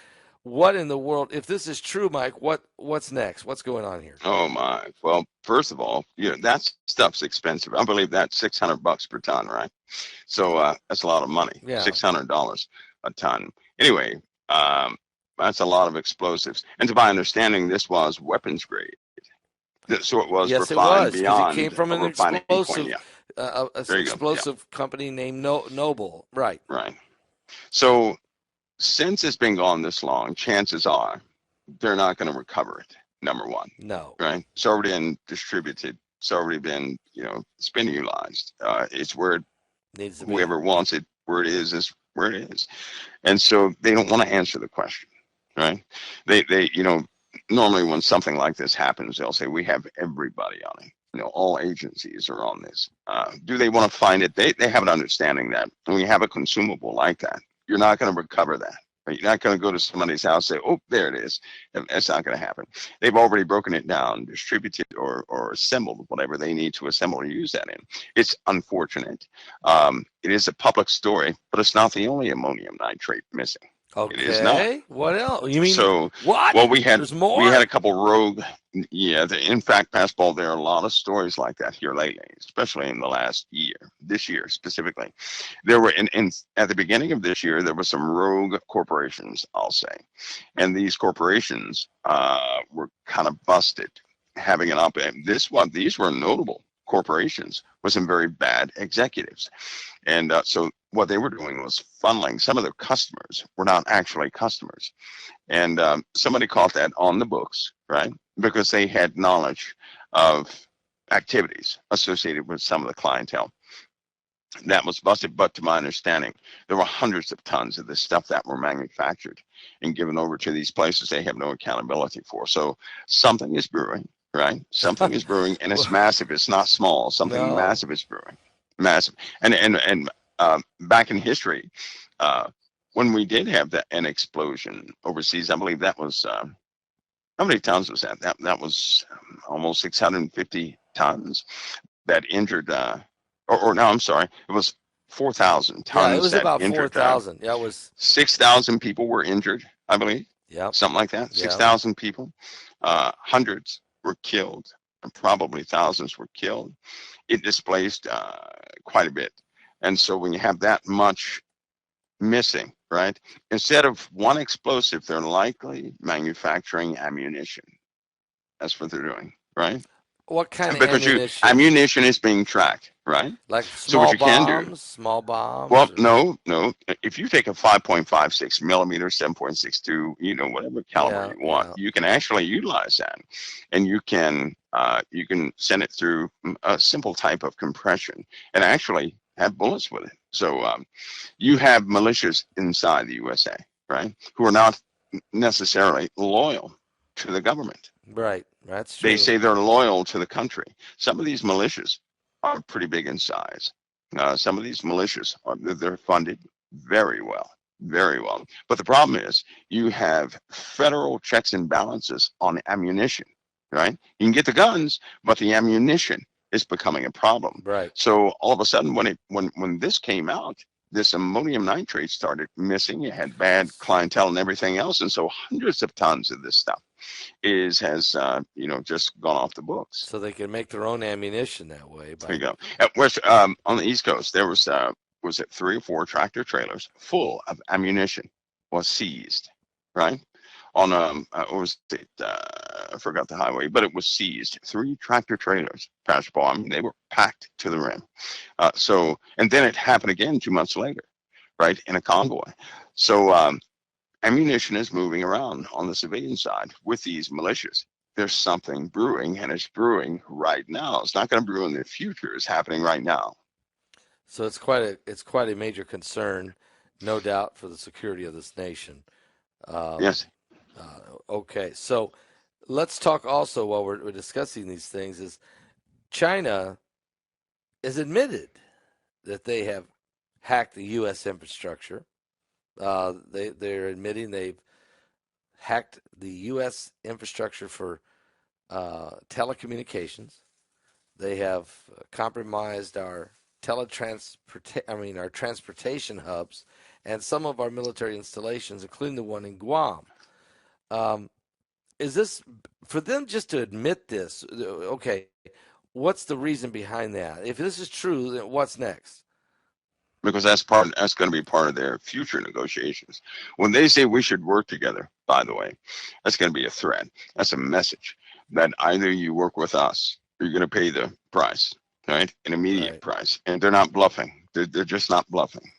Speaker 1: What in the world? If this is true, Mike, what's next? What's going on here?
Speaker 2: Oh my! Well, first of all, that stuff's expensive. I believe that's $600 per ton, right? So that's a lot of money.
Speaker 1: Yeah.
Speaker 2: $600 a ton. Anyway, that's a lot of explosives. And to my understanding, this was weapons grade. So it was
Speaker 1: Yes, it
Speaker 2: refined
Speaker 1: was, because
Speaker 2: beyond
Speaker 1: it came from
Speaker 2: a
Speaker 1: an
Speaker 2: refining point.
Speaker 1: explosive,
Speaker 2: Yeah, there you go.
Speaker 1: explosive company named Noble. Right.
Speaker 2: Right. So since it's been gone this long, chances are they're not going to recover it. Number one.
Speaker 1: No.
Speaker 2: Right. It's already been distributed. It's already been, it's been utilized. It's where it
Speaker 1: Needs to be.
Speaker 2: whoever wants it, where it is where it is. And so they don't want to answer the question, right? They normally when something like this happens, they'll say, we have everybody on it. All agencies are on this. Do they want to find it? They have an understanding that when you have a consumable like that, you're not going to recover that. Right? You're not going to go to somebody's house and say, oh, there it is. That's not going to happen. They've already broken it down, distributed or assembled whatever they need to assemble or use that in. It's unfortunate. It is a public story, but it's not the only ammonium nitrate missing.
Speaker 1: Okay.
Speaker 2: It is not.
Speaker 1: What else? You mean
Speaker 2: So
Speaker 1: what?
Speaker 2: Well,
Speaker 1: There's more?
Speaker 2: we had a couple rogue. Yeah, in fact, Passpal, there are a lot of stories like that here lately, especially in the last year. This year specifically, there were at the beginning of this year there were some rogue corporations, I'll say, and these corporations were kind of busted, having an op. These were notable corporations with some very bad executives. And so what they were doing was funneling. Some of their customers were not actually customers. And somebody caught that on the books, right? Because they had knowledge of activities associated with some of the clientele. That was busted, but to my understanding, there were hundreds of tons of this stuff that were manufactured and given over to these places they have no accountability for. So something is brewing, right? Something is brewing, and it's massive. It's not small. Something massive is brewing. Massive. And back in history, Uh, when we did have an explosion overseas, I believe that was how many tons was that? That was almost 650 tons that injured. Or no, I'm sorry, it was 4,000
Speaker 1: Yeah, it
Speaker 2: tons
Speaker 1: was
Speaker 2: that
Speaker 1: about
Speaker 2: injured.
Speaker 1: 4,000. Yeah, it was.
Speaker 2: 6,000 people were injured, I believe,
Speaker 1: Yep.
Speaker 2: something like that.
Speaker 1: Yep.
Speaker 2: 6,000 people. Hundreds were killed, and probably thousands were killed. It displaced quite a bit. And so when you have that much missing, right, instead of one explosive, they're likely manufacturing ammunition. That's what they're doing, right?
Speaker 1: What kind of
Speaker 2: Because
Speaker 1: ammunition?
Speaker 2: ammunition is being tracked, right?
Speaker 1: Like
Speaker 2: So what you can do,
Speaker 1: small bombs,
Speaker 2: well,
Speaker 1: or
Speaker 2: no. If you take a 5.56 millimeter, 7.62, whatever caliber
Speaker 1: yeah,
Speaker 2: you want,
Speaker 1: yeah.
Speaker 2: you can actually utilize that, and you can send it through a simple type of compression and actually have bullets with it. So you have militias inside the USA, right, who are not necessarily loyal to the government.
Speaker 1: Right. That's
Speaker 2: They
Speaker 1: true.
Speaker 2: say they're loyal to the country. Some of these militias are pretty big in size. Some of these militias they're funded very well, very well. But the problem is you have federal checks and balances on ammunition, right? You can get the guns, but the ammunition is becoming a problem.
Speaker 1: Right.
Speaker 2: So all of a sudden, when this came out, this ammonium nitrate started missing. You had bad clientele and everything else, and so hundreds of tons of this stuff has just gone off the books.
Speaker 1: So they can make their own ammunition that way
Speaker 2: There
Speaker 1: by.
Speaker 2: you go. At West on the East Coast, there was it 3 or 4 tractor trailers full of ammunition was seized, right? On what was it? I forgot the highway, but it was seized. 3 tractor trailers, Pastor Paul. I mean, they were packed to the rim. And then it happened again 2 months later, right, in a convoy. So ammunition is moving around on the civilian side with these militias. There's something brewing, and it's brewing right now. It's not going to brew in the future. It's happening right now.
Speaker 1: So it's quite a major concern, no doubt, for the security of this nation. Um,
Speaker 2: Yes.
Speaker 1: okay, so let's talk also while we're discussing these things. Is China has admitted that they have hacked the U.S. infrastructure. They're admitting they've hacked the U.S. infrastructure for telecommunications. They have compromised our our transportation hubs and some of our military installations, including the one in Guam. Um, is this for them just to admit this? Okay, what's the reason behind that? If this is true, then what's next?
Speaker 2: Because that's going to be part of their future negotiations. When they say we should work together, by the way, that's going to be a threat. That's a message that either you work with us or you're going to pay the price, right? An immediate
Speaker 1: Right.
Speaker 2: price. And they're not bluffing. They're just not bluffing.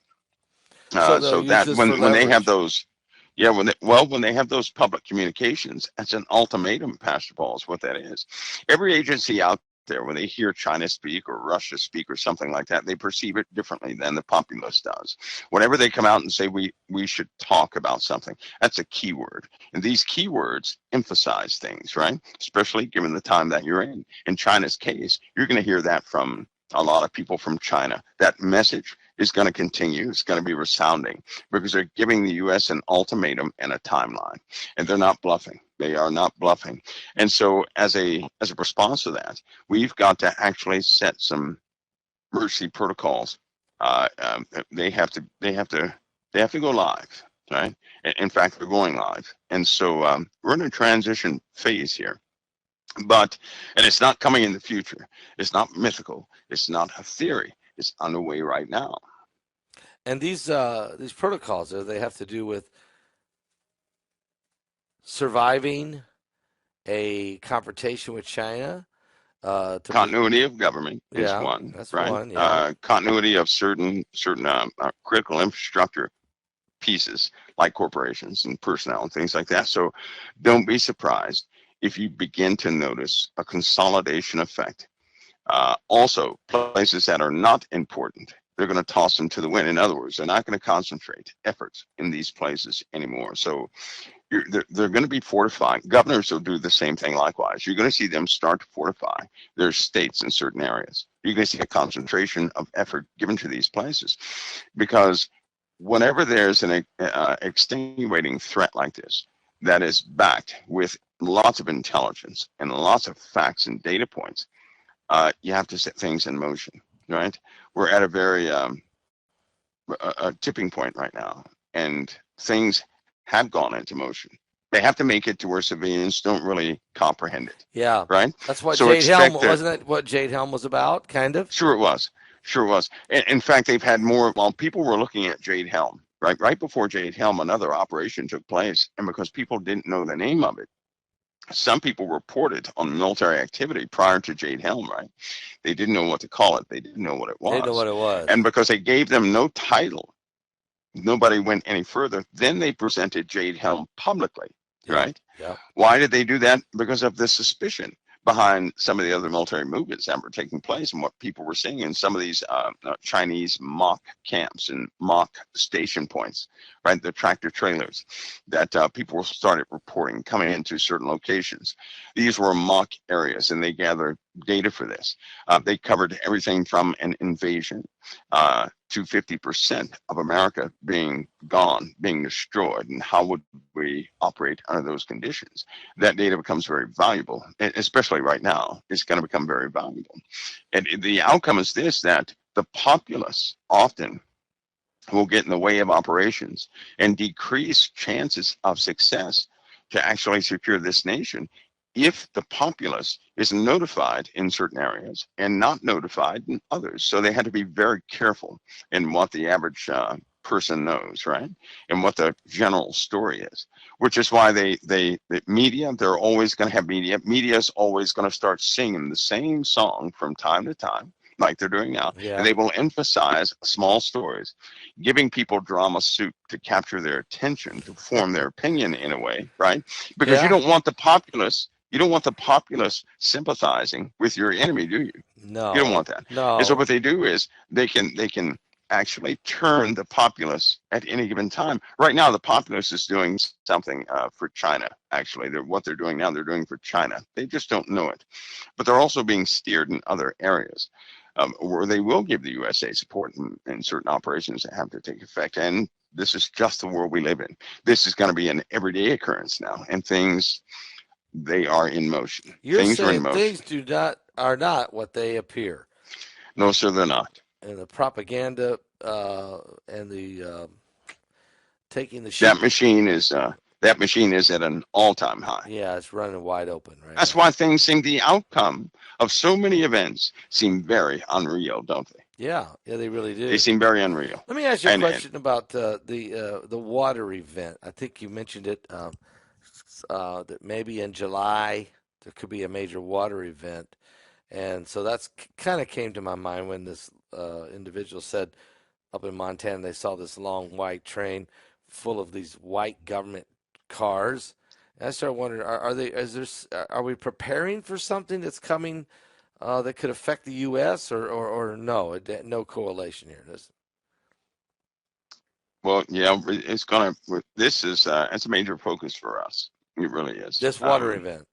Speaker 1: So they'll
Speaker 2: So
Speaker 1: use
Speaker 2: that
Speaker 1: this for
Speaker 2: when they have
Speaker 1: leverage.
Speaker 2: those, yeah, when they have those public communications, that's an ultimatum, Pastor Paul, is what that is. Every agency out there, when they hear China speak or Russia speak or something like that, they perceive it differently than the populace does. Whenever they come out and say we should talk about something, that's a keyword, and these keywords emphasize things, right? Especially given the time that you're in. In China's case, you're going to hear that from a lot of people from China. That message is going to continue. It's going to be resounding because they're giving the U.S. an ultimatum and a timeline, and they're not bluffing. They are not bluffing. And so, as a response to that, we've got to actually set some emergency protocols. They have to go live, right? In fact, they're going live, and so we're in a transition phase here. And it's not coming in the future. It's not mythical. It's not a theory. It's underway right now.
Speaker 1: And these protocols, they have to do with surviving a confrontation with China.
Speaker 2: Continuity of government is
Speaker 1: Yeah,
Speaker 2: one,
Speaker 1: that's
Speaker 2: right?
Speaker 1: one. Yeah,
Speaker 2: Continuity of certain critical infrastructure pieces like corporations and personnel and things like that. So don't be surprised if you begin to notice a consolidation effect. Also, places that are not important, they're going to toss them to the wind. In other words, they're not going to concentrate efforts in these places anymore. So they're going to be fortifying. Governors will do the same thing likewise. You're going to see them start to fortify their states in certain areas. You're going to see a concentration of effort given to these places because whenever there's an extenuating threat like this that is backed with lots of intelligence and lots of facts and data points, you have to set things in motion, right? We're at a very a tipping point right now, and things have gone into motion. They have to make it to where civilians don't really comprehend it,
Speaker 1: Yeah,
Speaker 2: right?
Speaker 1: that's what
Speaker 2: So
Speaker 1: Jade Helm
Speaker 2: expect that.
Speaker 1: wasn't it? What Jade Helm was about, kind of.
Speaker 2: Sure, it was. Sure, it was. In fact, they've had more. While people were looking at Jade Helm, right before Jade Helm, another operation took place, and because people didn't know the name of it, some people reported on military activity prior to Jade Helm, right? They didn't know what to call it. They didn't know what it
Speaker 1: They didn't know
Speaker 2: was.
Speaker 1: what it was.
Speaker 2: And because they gave them no title, nobody went any further. Then they presented Jade Helm publicly,
Speaker 1: Yep,
Speaker 2: right?
Speaker 1: yep.
Speaker 2: Why did they do that? Because of the suspicion behind some of the other military movements that were taking place and what people were seeing in some of these Chinese mock camps and mock station points, right? The tractor trailers that people started reporting coming into certain locations. These were mock areas, and they gathered data for this. They covered everything from an invasion to 50% of America being gone, being destroyed, and how would we operate under those conditions? That data becomes very valuable, especially right now. It's going to become very valuable. And the outcome is this, that the populace often will get in the way of operations and decrease chances of success to actually secure this nation if the populace is notified in certain areas and not notified in others. So they had to be very careful in what the average person knows, right? And what the general story is, which is why the media, they're always going to have media. Media is always going to start singing the same song from time to time, like they're doing now, and
Speaker 1: Yeah,
Speaker 2: they will emphasize small stories, giving people drama soup to capture their attention, to form their opinion in a way, right? Because
Speaker 1: yeah.
Speaker 2: you don't want the populace sympathizing with your enemy, do you? You don't
Speaker 1: No,
Speaker 2: want that. And so
Speaker 1: no.
Speaker 2: what they do is they can actually turn the populace at any given time. Right now, the populace is doing something for China. Actually, what they're doing now, they're doing for China. They just don't know it, but they're also being steered in other areas. Where they will give the USA support in certain operations that have to take effect. And this is just the world we live in. This is going to be an everyday occurrence now, and things, they are in motion.
Speaker 1: You're
Speaker 2: Things are in
Speaker 1: saying
Speaker 2: motion.
Speaker 1: things are not what they appear,
Speaker 2: No, sir, they're not.
Speaker 1: and the propaganda and the taking the
Speaker 2: That
Speaker 1: sheep.
Speaker 2: machine is that machine is at an all-time high.
Speaker 1: Yeah, it's running wide open right
Speaker 2: That's
Speaker 1: now.
Speaker 2: why things seem, the outcome of so many events seem very unreal, don't they?
Speaker 1: Yeah, yeah, they really
Speaker 2: They
Speaker 1: do.
Speaker 2: seem very unreal.
Speaker 1: Let me ask you a
Speaker 2: And
Speaker 1: question about the water event. I think you mentioned it that maybe in July there could be a major water event, and so that's kind of came to my mind when this individual said up in Montana they saw this long white train full of these white government cars. And I started wondering, are they is there are we preparing for something that's coming that could affect the U.S. or no, no correlation here.
Speaker 2: well, yeah, it's gonna. This is it's a major focus for us. It really is.
Speaker 1: This water event.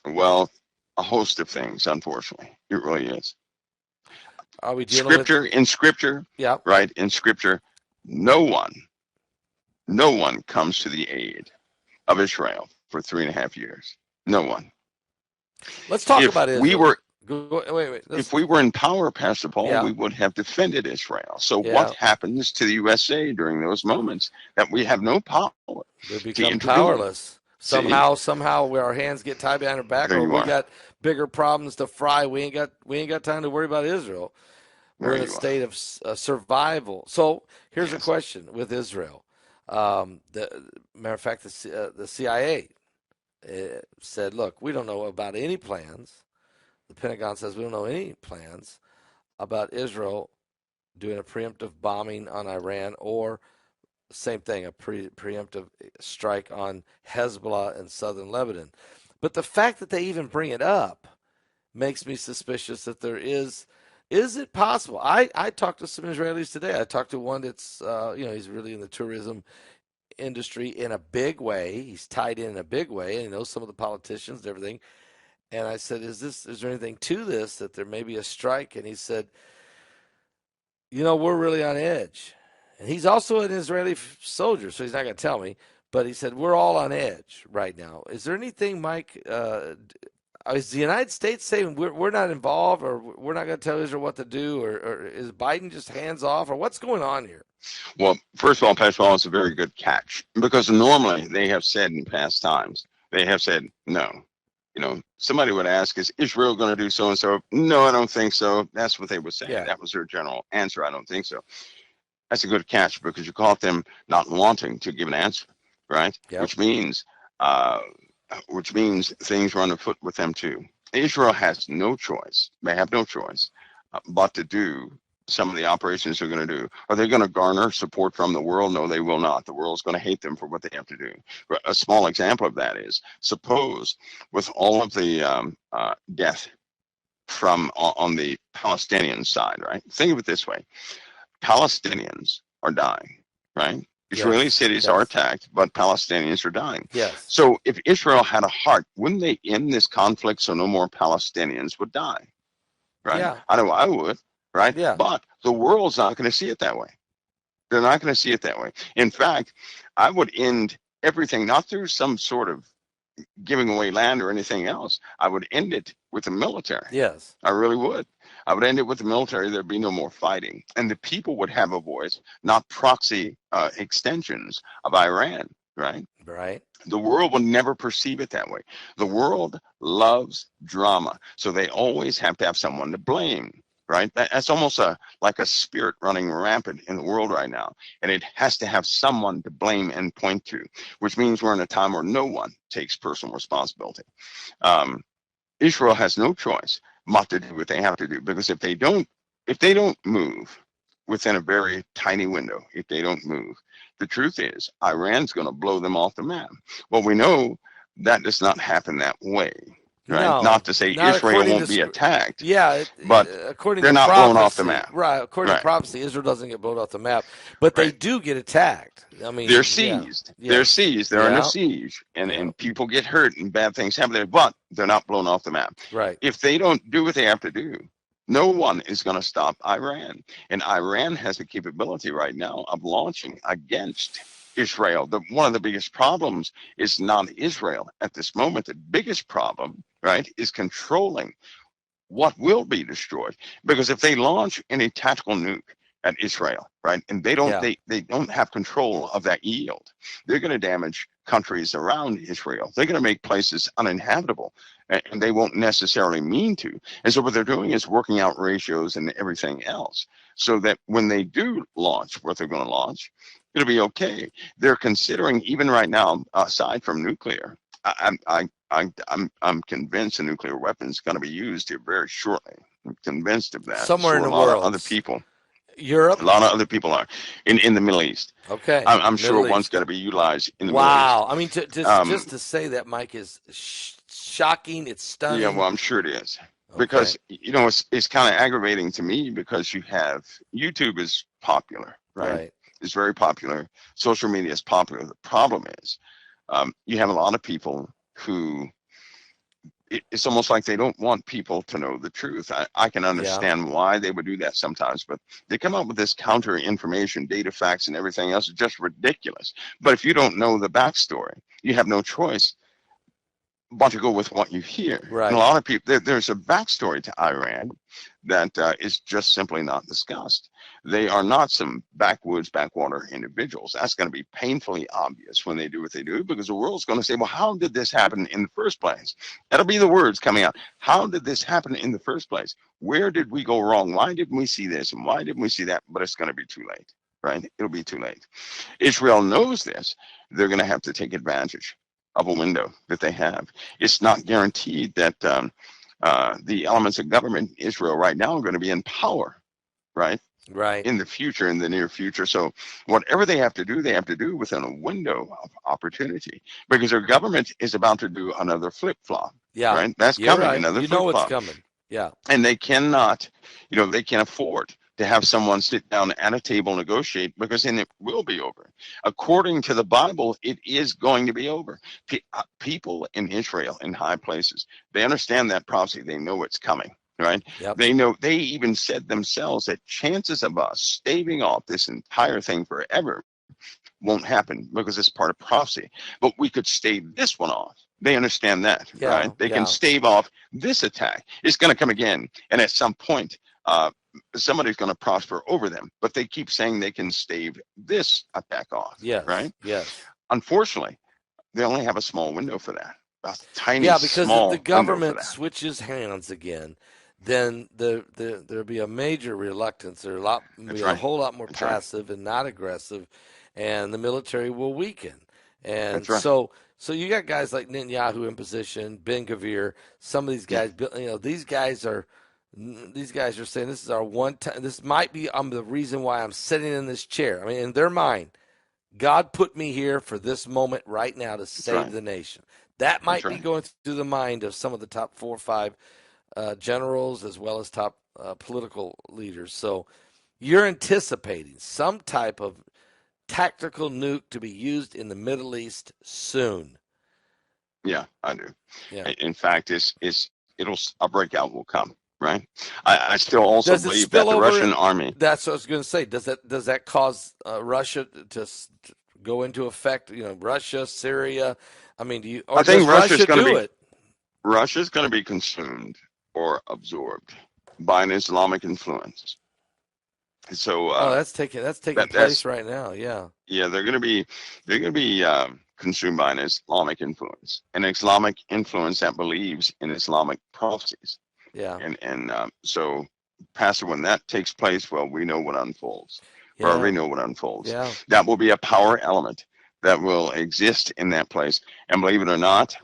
Speaker 2: Well, a host of things, unfortunately, it really is.
Speaker 1: Are we dealing with?
Speaker 2: In scripture,
Speaker 1: Yeah.
Speaker 2: right? In scripture, no one, no one comes to the aid of Israel for 3.5 years. No one.
Speaker 1: Let's talk
Speaker 2: If
Speaker 1: about
Speaker 2: we
Speaker 1: Israel.
Speaker 2: were
Speaker 1: Wait.
Speaker 2: if we were in power, Pastor Paul,
Speaker 1: Yeah.
Speaker 2: we would have defended Israel. So what
Speaker 1: Yeah.
Speaker 2: happens to the USA during those moments that we have no power
Speaker 1: We
Speaker 2: to
Speaker 1: become
Speaker 2: intervene?
Speaker 1: powerless.
Speaker 2: See,
Speaker 1: Somehow, where our hands get tied behind our back,
Speaker 2: there
Speaker 1: or
Speaker 2: you
Speaker 1: we
Speaker 2: are.
Speaker 1: got bigger problems to fry. We ain't got time to worry about Israel. We're
Speaker 2: There
Speaker 1: in a
Speaker 2: you are.
Speaker 1: state of survival. So here's a
Speaker 2: Yes.
Speaker 1: question with Israel. Matter of fact, the CIA said, "Look, we don't know about any plans." The Pentagon says we don't know any plans about Israel doing a preemptive bombing on Iran or same thing, a preemptive strike on Hezbollah in southern Lebanon. But the fact that they even bring it up makes me suspicious that there is. Is it possible? I talked to some Israelis today. I talked to one that's he's really in the tourism industry in a big way. He's tied in a big way, and he knows some of the politicians and everything. And I said, is there anything to this that there may be a strike? And he said, we're really on edge. And he's also an Israeli soldier, so he's not going to tell me. But he said, we're all on edge right now. Is there anything, Mike? Is the United States saying we're not involved, or we're not going to tell Israel what to do, or is Biden just hands off, or what's going on here?
Speaker 2: Well, first of all, Pascal, it's a very good catch, because normally they have said in past times, they have said no. Somebody would ask, is Israel going to do so and so? No, I don't think so. That's what they would say.
Speaker 1: Yeah.
Speaker 2: That was their general answer. I don't think so. That's a good catch, because you caught them not wanting to give an answer, right?
Speaker 1: Yep.
Speaker 2: Which means things run afoot with them too. Israel has no choice. They have no choice but to do some of the operations they're going to do. Are they going to garner support from the world? No, they will not. The world's going to hate them for what they have to do. But a small example of that is, suppose with all of the death from on the Palestinian side, right? Think of it this way. Palestinians are dying, right? Israeli cities are attacked, but Palestinians are dying.
Speaker 1: Yes.
Speaker 2: So if Israel had a heart, wouldn't they end this conflict so no more Palestinians would die? Right?
Speaker 1: Yeah.
Speaker 2: I know I would, right?
Speaker 1: Yeah.
Speaker 2: But the world's not going to see it that way. They're not going to see it that way. In fact, I would end everything, not through some sort of giving away land or anything else. I would end it with the military.
Speaker 1: Yes.
Speaker 2: I really would. I would end it with the military. There'd be no more fighting. And the people would have a voice, not proxy extensions of Iran, right?
Speaker 1: Right.
Speaker 2: The world will never perceive it that way. The world loves drama. So they always have to have someone to blame, right? That's almost like a spirit running rampant in the world right now. And it has to have someone to blame and point to, which means we're in a time where no one takes personal responsibility. Israel has no choice but to do what they have to do, because if they don't move within a very tiny window, if they don't move, the truth is Iran's going to blow them off the map. Well, we know that does not happen that way, right?
Speaker 1: No,
Speaker 2: not to say
Speaker 1: not
Speaker 2: Israel won't be attacked.
Speaker 1: Yeah,
Speaker 2: but
Speaker 1: according
Speaker 2: they're
Speaker 1: to
Speaker 2: not
Speaker 1: prophecy,
Speaker 2: blown off the map.
Speaker 1: Right, according to prophecy, Israel doesn't get blown off the map, but they do get attacked. I mean,
Speaker 2: they're seized.
Speaker 1: Yeah.
Speaker 2: They're seized. They're under siege, and people get hurt and bad things happen there, but they're not blown off the map.
Speaker 1: Right.
Speaker 2: If they don't do what they have to do, no one is going to stop Iran. And Iran has the capability right now of launching against Israel. One of the biggest problems is not Israel at this moment. The biggest problem, right, is controlling what will be destroyed. Because if they launch any tactical nuke at Israel, right, and they don't have control of that yield, they're going to damage countries around Israel. They're going to make places uninhabitable, and they won't necessarily mean to. And so what they're doing is working out ratios and everything else, so that when they do launch what they're going to launch, it'll be okay. They're considering, even right now, aside from nuclear, I'm convinced a nuclear weapon is going to be used here very shortly. I'm convinced of that.
Speaker 1: Somewhere in the
Speaker 2: world. A lot
Speaker 1: of
Speaker 2: other people.
Speaker 1: Europe?
Speaker 2: A lot of other people are in the Middle East.
Speaker 1: Okay.
Speaker 2: I'm sure one's got to be utilized in the Middle East.
Speaker 1: Wow. I mean, just to say that, Mike, is shocking. It's stunning.
Speaker 2: Yeah, well, I'm sure it is. Okay. Because, it's kind of aggravating to me, because you have YouTube is popular, right? It's very popular. Social media is popular. The problem is you have a lot of people who it's almost like they don't want people to know the truth. I can understand why they would do that sometimes, but they come up with this counter information, data, facts, and everything else. It's just ridiculous. But if you don't know the backstory, you have no choice but to go with what you hear.
Speaker 1: Right.
Speaker 2: And a lot of people, there's a backstory to Iran that is just simply not discussed. They are not some backwoods, backwater individuals. That's going to be painfully obvious when they do what they do, because the world's going to say, well, how did this happen in the first place? That'll be the words coming out. How did this happen in the first place? Where did we go wrong? Why didn't we see this? And why didn't we see that? But it's going to be too late, right? It'll be too late. Israel knows this. They're going to have to take advantage of a window that they have. It's not guaranteed that the elements of government in Israel right now are going to be in power, right?
Speaker 1: Right.
Speaker 2: In the future, in the near future. So whatever they have to do within a window of opportunity, because their government is about to do another flip-flop.
Speaker 1: Yeah.
Speaker 2: Right? That's coming, another flip-flop.
Speaker 1: You know what's coming. Yeah.
Speaker 2: And they cannot, they can't afford to have someone sit down at a table, negotiate, because then it will be over. According to the Bible, it is going to be over. People in Israel, in high places, they understand that prophecy. They know it's coming. right?
Speaker 1: Yep.
Speaker 2: They know, they even said themselves that chances of us staving off this entire thing forever won't happen because it's part of prophecy. But we could stave this one off. They understand that, right?
Speaker 1: Yeah.
Speaker 2: They can
Speaker 1: Yeah.
Speaker 2: stave off this attack. It's going to come again. And at some point, somebody's going to prosper over them. But they keep saying they can stave this attack off,
Speaker 1: Yes.
Speaker 2: right?
Speaker 1: Yes.
Speaker 2: Unfortunately, they only have a small window for that. A tiny,
Speaker 1: Yeah, because if the
Speaker 2: small window for
Speaker 1: government
Speaker 2: that.
Speaker 1: switches hands again, then there'll be a major reluctance. Be
Speaker 2: That's
Speaker 1: a
Speaker 2: right.
Speaker 1: whole lot more
Speaker 2: That's right.
Speaker 1: passive and not aggressive, and the military will weaken. And
Speaker 2: That's right.
Speaker 1: so you got guys like Netanyahu in position, Ben Gvir, some of these
Speaker 2: Yeah.
Speaker 1: guys. These guys are saying this is our one time. This might be the reason why I'm sitting in this chair. I mean, in their mind, God put me here for this moment right now to
Speaker 2: That's
Speaker 1: save
Speaker 2: right.
Speaker 1: the nation. That
Speaker 2: That's
Speaker 1: might be
Speaker 2: right.
Speaker 1: going through the mind of some of the top 4 or 5 generals as well as top political leaders. So you're anticipating some type of tactical nuke to be used in the Middle East soon.
Speaker 2: Yeah, I do.
Speaker 1: Yeah.
Speaker 2: In fact, a breakout will come, right? I still also
Speaker 1: Does it
Speaker 2: believe that
Speaker 1: spill
Speaker 2: the
Speaker 1: over?
Speaker 2: Russian army,
Speaker 1: That's what I was going to say. Does that cause Russia to go into effect? Russia, Syria. I mean, or
Speaker 2: I think
Speaker 1: does Russia do it?
Speaker 2: Russia's going to be consumed or absorbed by an Islamic influence. So
Speaker 1: Oh, that's taking
Speaker 2: that's
Speaker 1: place right now. Yeah,
Speaker 2: yeah, they're going to be consumed by an an Islamic influence that believes in Islamic prophecies,
Speaker 1: yeah,
Speaker 2: and so, Pastor, when that takes place, well, we know what unfolds. We
Speaker 1: yeah,
Speaker 2: already know what unfolds.
Speaker 1: yeah,
Speaker 2: That will be a power element that will exist in that place, and believe it or not,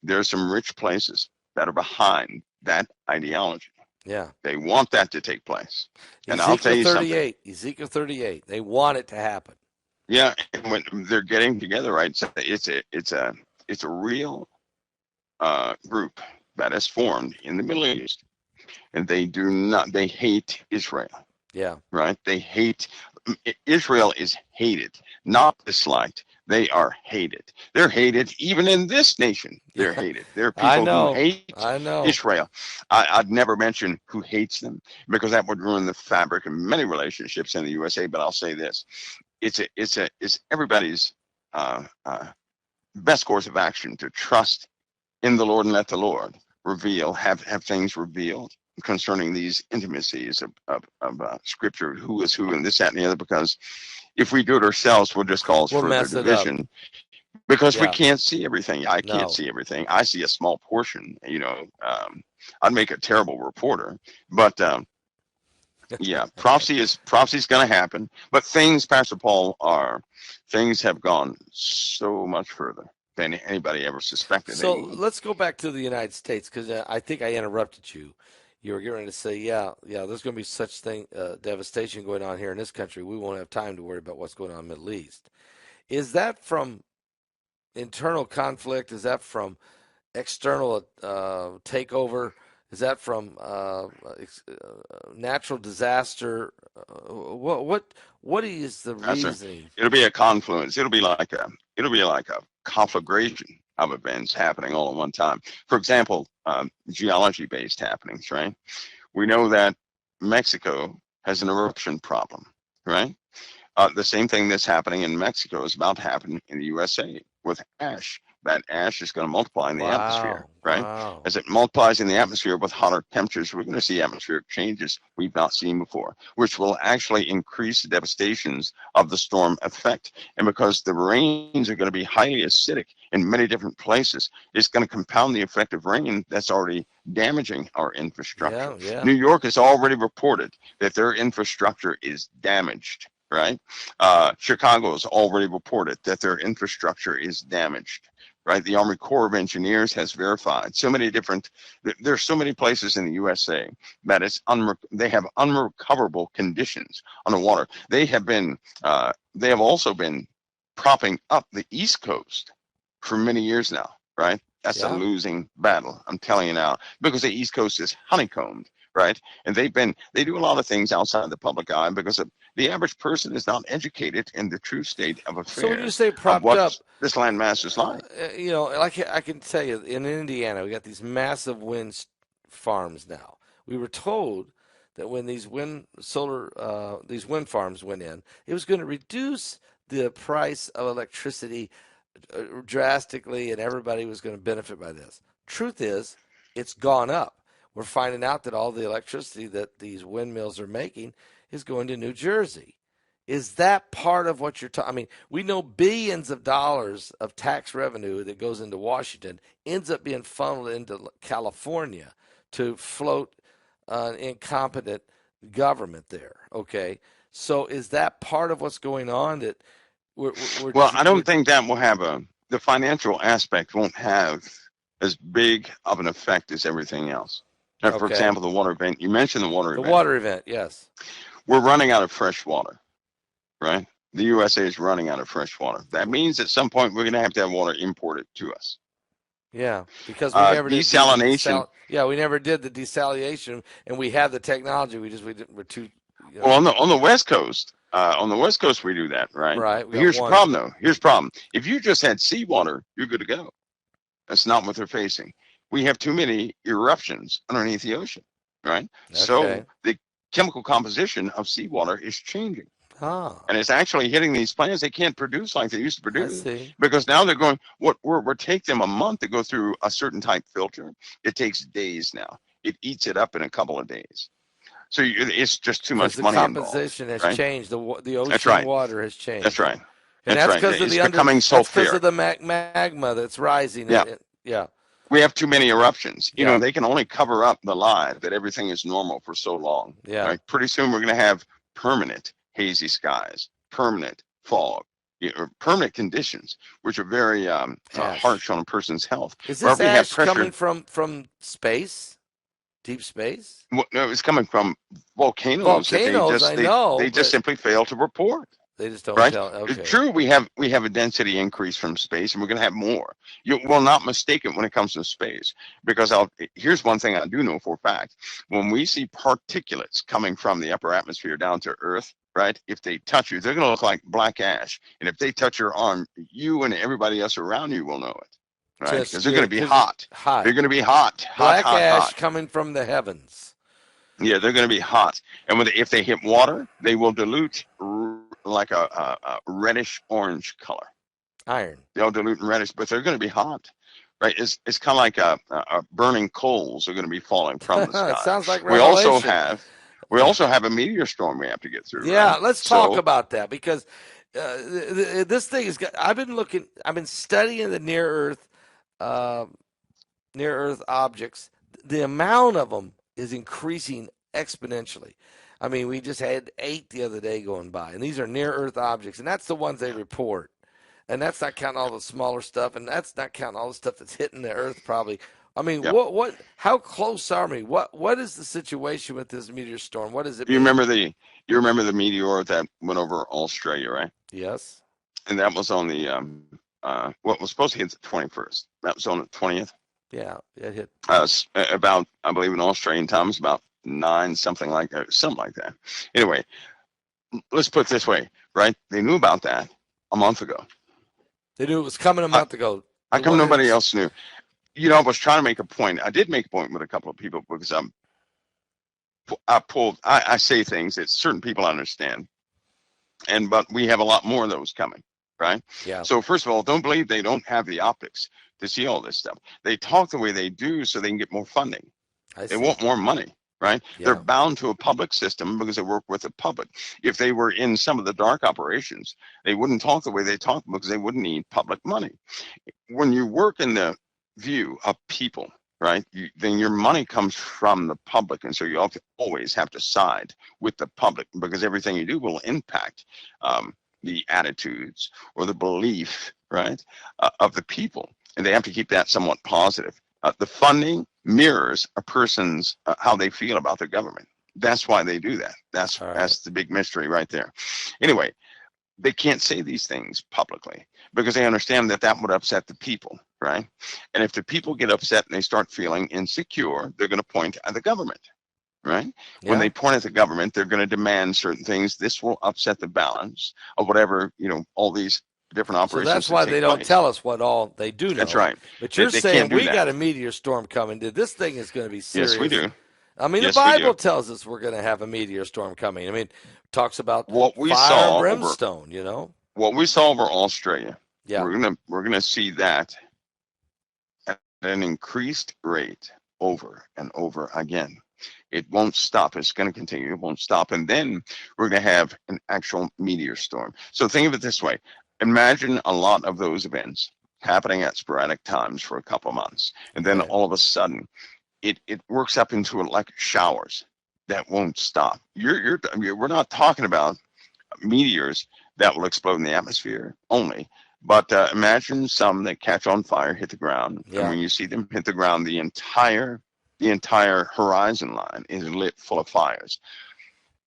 Speaker 2: there are some rich places that are behind that ideology.
Speaker 1: yeah.
Speaker 2: They want that to take place, and I'll tell
Speaker 1: Ezekiel
Speaker 2: you something.
Speaker 1: 38. Ezekiel 38. They want it to happen.
Speaker 2: Yeah, and when they're getting together, right? It's a real group that has formed in the Middle East, and they hate Israel,
Speaker 1: Yeah,
Speaker 2: right? They hate Israel is hated, not disliked. They are hated. They're hated even in this nation. They're
Speaker 1: yeah.
Speaker 2: hated. There are
Speaker 1: I
Speaker 2: people who
Speaker 1: know.
Speaker 2: hate
Speaker 1: I know.
Speaker 2: Israel. I'd never mention who hates them because that would ruin the fabric of many relationships in the USA. But I'll say this: it's everybody's uh, uh, best course of action to trust in the Lord and let the Lord have things revealed concerning these intimacies of Scripture, who is who, and this, that, and the other. Because if we do it ourselves, we'll just cause
Speaker 1: We'll
Speaker 2: further
Speaker 1: mess it up.
Speaker 2: division because we
Speaker 1: Yeah.
Speaker 2: can't see everything. I can't
Speaker 1: No.
Speaker 2: see everything. I see a small portion. I'd make a terrible reporter, but yeah, prophecy's going to happen. But Pastor Paul, are things have gone so much further than anybody ever suspected they
Speaker 1: So
Speaker 2: would.
Speaker 1: let's go back to the United States because I think I interrupted you. You were getting ready to say, yeah, there's going to be such thing devastation going on here in this country. We won't have time to worry about what's going on in the Middle East. Is that from internal conflict? Is that from external takeover? Is that from natural disaster? What is the
Speaker 2: That's right.
Speaker 1: reasoning?
Speaker 2: It'll be a confluence. It'll be like a conflagration of events happening all at one time. For example, geology-based happenings, right? We know that Mexico has an eruption problem, right? The same thing that's happening in Mexico is about to happen in the USA with ash. That ash is going to multiply in the atmosphere,
Speaker 1: Wow,
Speaker 2: right?
Speaker 1: wow,
Speaker 2: As it multiplies in the atmosphere with hotter temperatures, we're going to see atmospheric changes we've not seen before, which will actually increase the devastations of the storm effect. And because the rains are going to be highly acidic in many different places, it's going to compound the effect of rain that's already damaging our infrastructure.
Speaker 1: yeah, yeah,
Speaker 2: New York has already reported that their infrastructure is damaged, right? Chicago has already reported that their infrastructure is damaged, right? The Army Corps of Engineers has verified there's so many places in the USA that they have unrecoverable conditions on the water. They have also been propping up the East Coast for many years now, right? That's a
Speaker 1: yeah.
Speaker 2: losing battle, I'm telling you now, because the East Coast is honeycombed, right? And they do a lot of things outside the public eye because the average person is not educated in the true state of
Speaker 1: So when you
Speaker 2: affairs
Speaker 1: say
Speaker 2: of
Speaker 1: propped
Speaker 2: what
Speaker 1: up,
Speaker 2: this landmass is like.
Speaker 1: like I can tell you, in Indiana, we got these massive winds farms now. We were told that when these wind farms went in, it was going to reduce the price of electricity drastically, and everybody was going to benefit by this. Truth is, it's gone up. We're finding out that all the electricity that these windmills are making is going to New Jersey. Is that part of what you're talking? I mean, we know billions of dollars of tax revenue that goes into Washington ends up being funneled into California to float an incompetent government there. Okay, so is that part of what's going on? That
Speaker 2: Well, I don't think that will have the financial aspect won't have as big of an effect as everything else. Now, for
Speaker 1: Okay.
Speaker 2: example, the water event, you mentioned the water event.
Speaker 1: The water event, yes.
Speaker 2: We're running out of fresh water, right? The USA is running out of fresh water. That means at some point we're going to have water imported to us.
Speaker 1: Yeah, because we never did
Speaker 2: desalination.
Speaker 1: we never did the desalination, and we have the technology. We're too.
Speaker 2: Well, on the West Coast, we do that, right?
Speaker 1: Right.
Speaker 2: Here's the problem, though. Here's the problem. If you just had seawater, you're good to go. That's not what they're facing. We have too many eruptions underneath the ocean, right?
Speaker 1: Okay.
Speaker 2: So the chemical composition of seawater is changing.
Speaker 1: Ah.
Speaker 2: And it's actually hitting these plants. They can't produce like they used to produce.
Speaker 1: I see.
Speaker 2: Because now they're going, we're take them a month to go through a certain type filter. It takes days now. It eats it up in a couple of days. So it's just too much money involved.
Speaker 1: The composition has
Speaker 2: right?
Speaker 1: changed. The ocean water has changed.
Speaker 2: That's right.
Speaker 1: And that's because
Speaker 2: of the
Speaker 1: magma that's rising.
Speaker 2: Yeah. We have too many eruptions. You know, they can only cover up the lie that everything is normal for so long.
Speaker 1: Yeah.
Speaker 2: Right? Pretty soon we're going to have permanent hazy skies, permanent fog, permanent conditions, which are very harsh on a person's health.
Speaker 1: Is this ash coming from space? Deep space?
Speaker 2: Well, no, it's coming from volcanoes. They just simply fail to report.
Speaker 1: They just don't tell.
Speaker 2: Okay. It's true, we have a density increase from space, and we're going to have more. You will not mistake it when it comes to space, because here's one thing I do know for a fact: when we see particulates coming from the upper atmosphere down to Earth, right? If they touch you, they're going to look like black ash, and if they touch your arm, you and everybody else around you will know it. Right? Because they're going to be hot. They're going to be hot.
Speaker 1: Black ash coming from the heavens.
Speaker 2: Yeah, they're going to be hot. And if they hit water, they will dilute like a reddish orange color.
Speaker 1: Iron.
Speaker 2: They'll dilute in reddish, but they're going to be hot. Right? It's kind of like burning coals are going to be falling from the sky.
Speaker 1: It sounds like Revelation.
Speaker 2: We also have a meteor storm we have to get through.
Speaker 1: Yeah, right? Let's talk about that, because this thing is. I've been studying the near Earth objects. The amount of them is increasing exponentially. I mean, we just had 8 the other day going by, and these are near Earth objects, and that's the ones they report. And that's not counting all the smaller stuff, and that's not counting all the stuff that's hitting the Earth probably. I mean, what? How close are we? What is the situation with this meteor storm? What is it?
Speaker 2: You remember the meteor that went over Australia, right?
Speaker 1: Yes.
Speaker 2: And that was on the what was supposed to hit the 21st. That was on the 20th.
Speaker 1: Yeah, it hit.
Speaker 2: About, I believe in Australian time, it's about 9, something like that. Anyway, let's put it this way, right? They knew about that a month ago.
Speaker 1: They knew it was coming a month ago.
Speaker 2: How come nobody else knew? You know, I was trying to make a point. I did make a point with a couple of people, because I say things that certain people understand, but we have a lot more of those coming, right?
Speaker 1: Yeah.
Speaker 2: So first of all, don't believe they don't have the optics to see all this stuff. They talk the way they do so they can get more funding. They want more money, right? Yeah. They're bound to a public system because they work with the public. If they were in some of the dark operations, they wouldn't talk the way they talk, because they wouldn't need public money. When you work in the view of people, right, then your money comes from the public, and so you always have to side with the public, because everything you do will impact the attitudes or the belief, right, of the people, and they have to keep that somewhat positive. The funding mirrors a person's how they feel about their government. That's why they do that. That's the big mystery right there. Anyway, they can't say these things publicly because they understand that would upset the people, right? And if the people get upset and they start feeling insecure, they're going to point at the government, right? Yeah. When they point at the government, they're going to demand certain things. This will upset the balance of whatever, all these different
Speaker 1: So
Speaker 2: operations
Speaker 1: that's
Speaker 2: that
Speaker 1: why they
Speaker 2: take
Speaker 1: don't
Speaker 2: place.
Speaker 1: tell us what all they do
Speaker 2: That's
Speaker 1: know.
Speaker 2: right.
Speaker 1: But you're
Speaker 2: They
Speaker 1: saying
Speaker 2: can't do
Speaker 1: we got
Speaker 2: that.
Speaker 1: a meteor storm coming. This thing is going to be
Speaker 2: Yes, we
Speaker 1: serious.
Speaker 2: do.
Speaker 1: I mean, the
Speaker 2: Yes, we do.
Speaker 1: Bible tells us we're going to have a meteor storm coming. I mean, it talks about
Speaker 2: What we
Speaker 1: fire and
Speaker 2: saw over
Speaker 1: brimstone, you know?
Speaker 2: what we saw over Australia,
Speaker 1: Yeah.
Speaker 2: we're gonna see that at an increased rate over and over again. It won't stop. It's going to continue. It won't stop. And then we're going to have an actual meteor storm. So think of it this way. Imagine a lot of those events happening at sporadic times for a couple of months. And then
Speaker 1: Right.
Speaker 2: all of a sudden, it works up into like showers that won't stop. We're not talking about meteors that will explode in the atmosphere only. But imagine some that catch on fire, hit the ground, and
Speaker 1: Yeah.
Speaker 2: when you see them hit the ground, the entire horizon line is lit full of fires.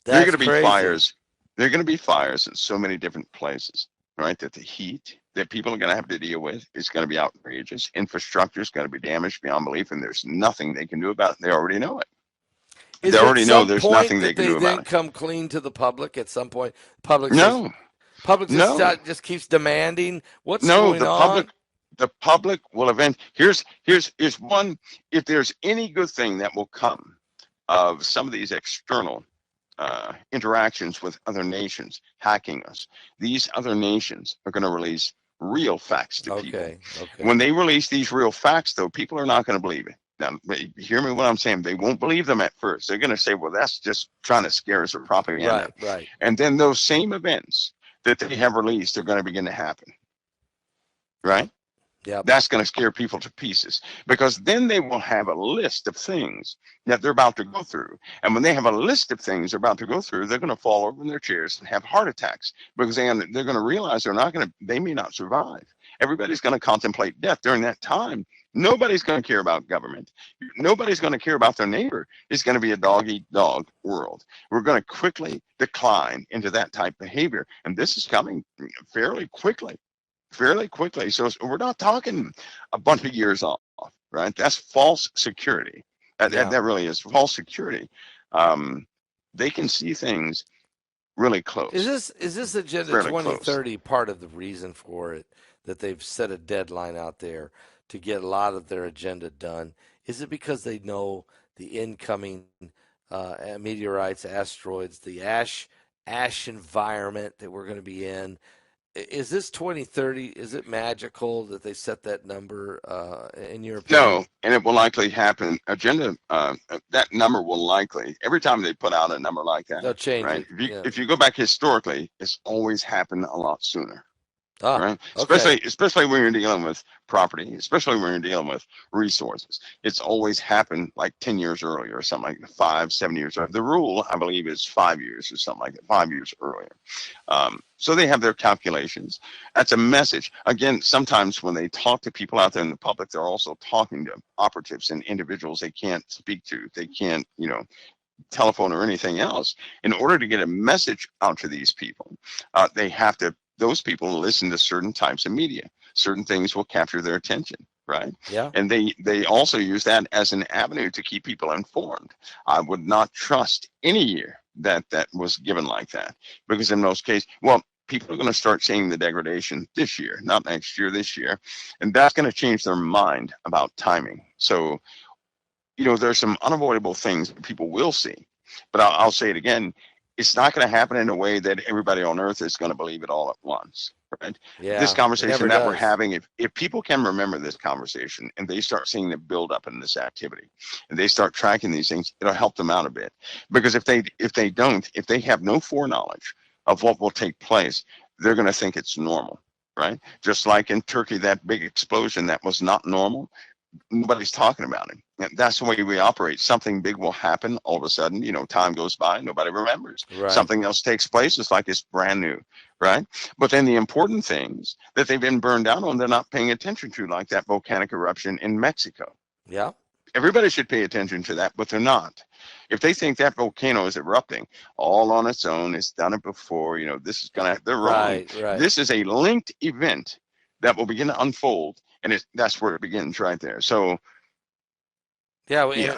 Speaker 2: There are going
Speaker 1: That's
Speaker 2: to be
Speaker 1: crazy.
Speaker 2: fires. There are going to be fires in so many different places, right? That the heat that people are going to have to deal with is going to be outrageous. Infrastructure is going to be damaged beyond belief, and there's nothing they can do about it. They already know it. They
Speaker 1: Is it
Speaker 2: already know
Speaker 1: some
Speaker 2: there's
Speaker 1: point
Speaker 2: nothing they
Speaker 1: that
Speaker 2: can
Speaker 1: they
Speaker 2: do about
Speaker 1: then
Speaker 2: it.
Speaker 1: come clean to the public at some point? Public says,
Speaker 2: No,
Speaker 1: public
Speaker 2: no.
Speaker 1: just keeps demanding what's
Speaker 2: No,
Speaker 1: going
Speaker 2: the
Speaker 1: on.
Speaker 2: public will event. Here's one. If there's any good thing that will come of some of these external interactions with other nations hacking us, these other nations are going to release real facts to people.
Speaker 1: Okay. Okay.
Speaker 2: When they release these real facts, though, people are not going to believe it. Now, hear me what I'm saying. They won't believe them at first. They're going to say, well, that's just trying to scare us or propaganda.
Speaker 1: Right. Right.
Speaker 2: And then those same events that they have released are going to begin to happen, right?
Speaker 1: Yep. Yep.
Speaker 2: That's going to scare people to pieces because then they will have a list of things that they're about to go through. And when they have a list of things they're about to go through, they're going to fall over in their chairs and have heart attacks because they're going to realize they may not survive. Everybody's going to contemplate death during that time. Nobody's going to care about government. Nobody's going to care about their neighbor. It's going to be a dog eat dog world. We're going to quickly decline into that type of behavior. And this is coming fairly quickly. Fairly quickly. So we're not talking a bunch of years off, right? That's false security.
Speaker 1: Yeah.
Speaker 2: That really is false security. Um, they can see things really close,
Speaker 1: Is this Agenda
Speaker 2: fairly close.
Speaker 1: 2030 part of the reason for it that they've set a deadline out there to get a lot of their agenda done? Is it because they know the incoming meteorites, asteroids, the ash environment that we're going to be in? Is this 2030? Is it magical that they set that number? In your opinion,
Speaker 2: No, and it will likely happen. That number will likely, every time they put out a number like that,
Speaker 1: they'll change
Speaker 2: right?
Speaker 1: it.
Speaker 2: If you,
Speaker 1: Yeah.
Speaker 2: if you go back historically, it's always happened a lot sooner.
Speaker 1: Ah.
Speaker 2: Right?
Speaker 1: Okay.
Speaker 2: Especially when you're dealing with property, especially when you're dealing with resources. It's always happened like 10 years earlier or something like that, 5, 7 years earlier. The rule, I believe, is 5 years or something like that, 5 years earlier. So they have their calculations. That's a message. Again, sometimes when they talk to people out there in the public, they're also talking to operatives and individuals they can't speak to. They can't, telephone or anything else. In order to get a message out to these people, they have to, those people listen to certain types of media. Certain things will capture their attention, right?
Speaker 1: Yeah.
Speaker 2: And they also use that as an avenue to keep people informed. I would not trust any year that was given like that, because in most cases, well, people are going to start seeing the degradation this year, not next year, this year, and that's going to change their mind about timing. So there's some unavoidable things that people will see. But I'll say it again, it's not going to happen in a way that everybody on earth is going to believe it all at once, right? This
Speaker 1: Yeah. It
Speaker 2: conversation
Speaker 1: never
Speaker 2: that we're
Speaker 1: does.
Speaker 2: having, if people can remember this conversation and they start seeing the buildup in this activity and they start tracking these things, it'll help them out a bit. Because if they have no foreknowledge of what will take place, they're going to think it's normal, right? Just like in Turkey, that big explosion that was not normal, nobody's talking about it. And that's the way we operate. Something big will happen all of a sudden, time goes by, nobody remembers.
Speaker 1: Right.
Speaker 2: Something else takes place, it's like it's brand new, right? But then the important things that they've been burned out on, they're not paying attention to, like that volcanic eruption in Mexico.
Speaker 1: Yeah.
Speaker 2: Everybody should pay attention to that, but they're not. If they think that volcano is erupting all on its own, it's done it before, they're wrong.
Speaker 1: Right. Right.
Speaker 2: This is a linked event that will begin to unfold, and that's where it begins right there. So,
Speaker 1: Yeah,
Speaker 2: yeah,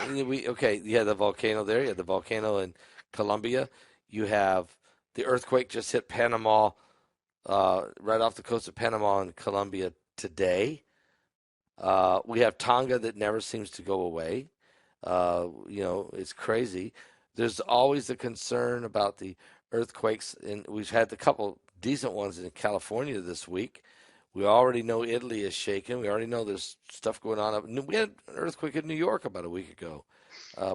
Speaker 1: okay. You have the volcano there. You have the volcano in Colombia. You have the earthquake just hit Panama right off the coast of Panama and Colombia today. We have Tonga that never seems to go away. It's crazy. There's always the concern about the earthquakes, and we've had a couple decent ones in California this week. We already know Italy is shaking. We already know there's stuff going on. We had an earthquake in New York about a week ago,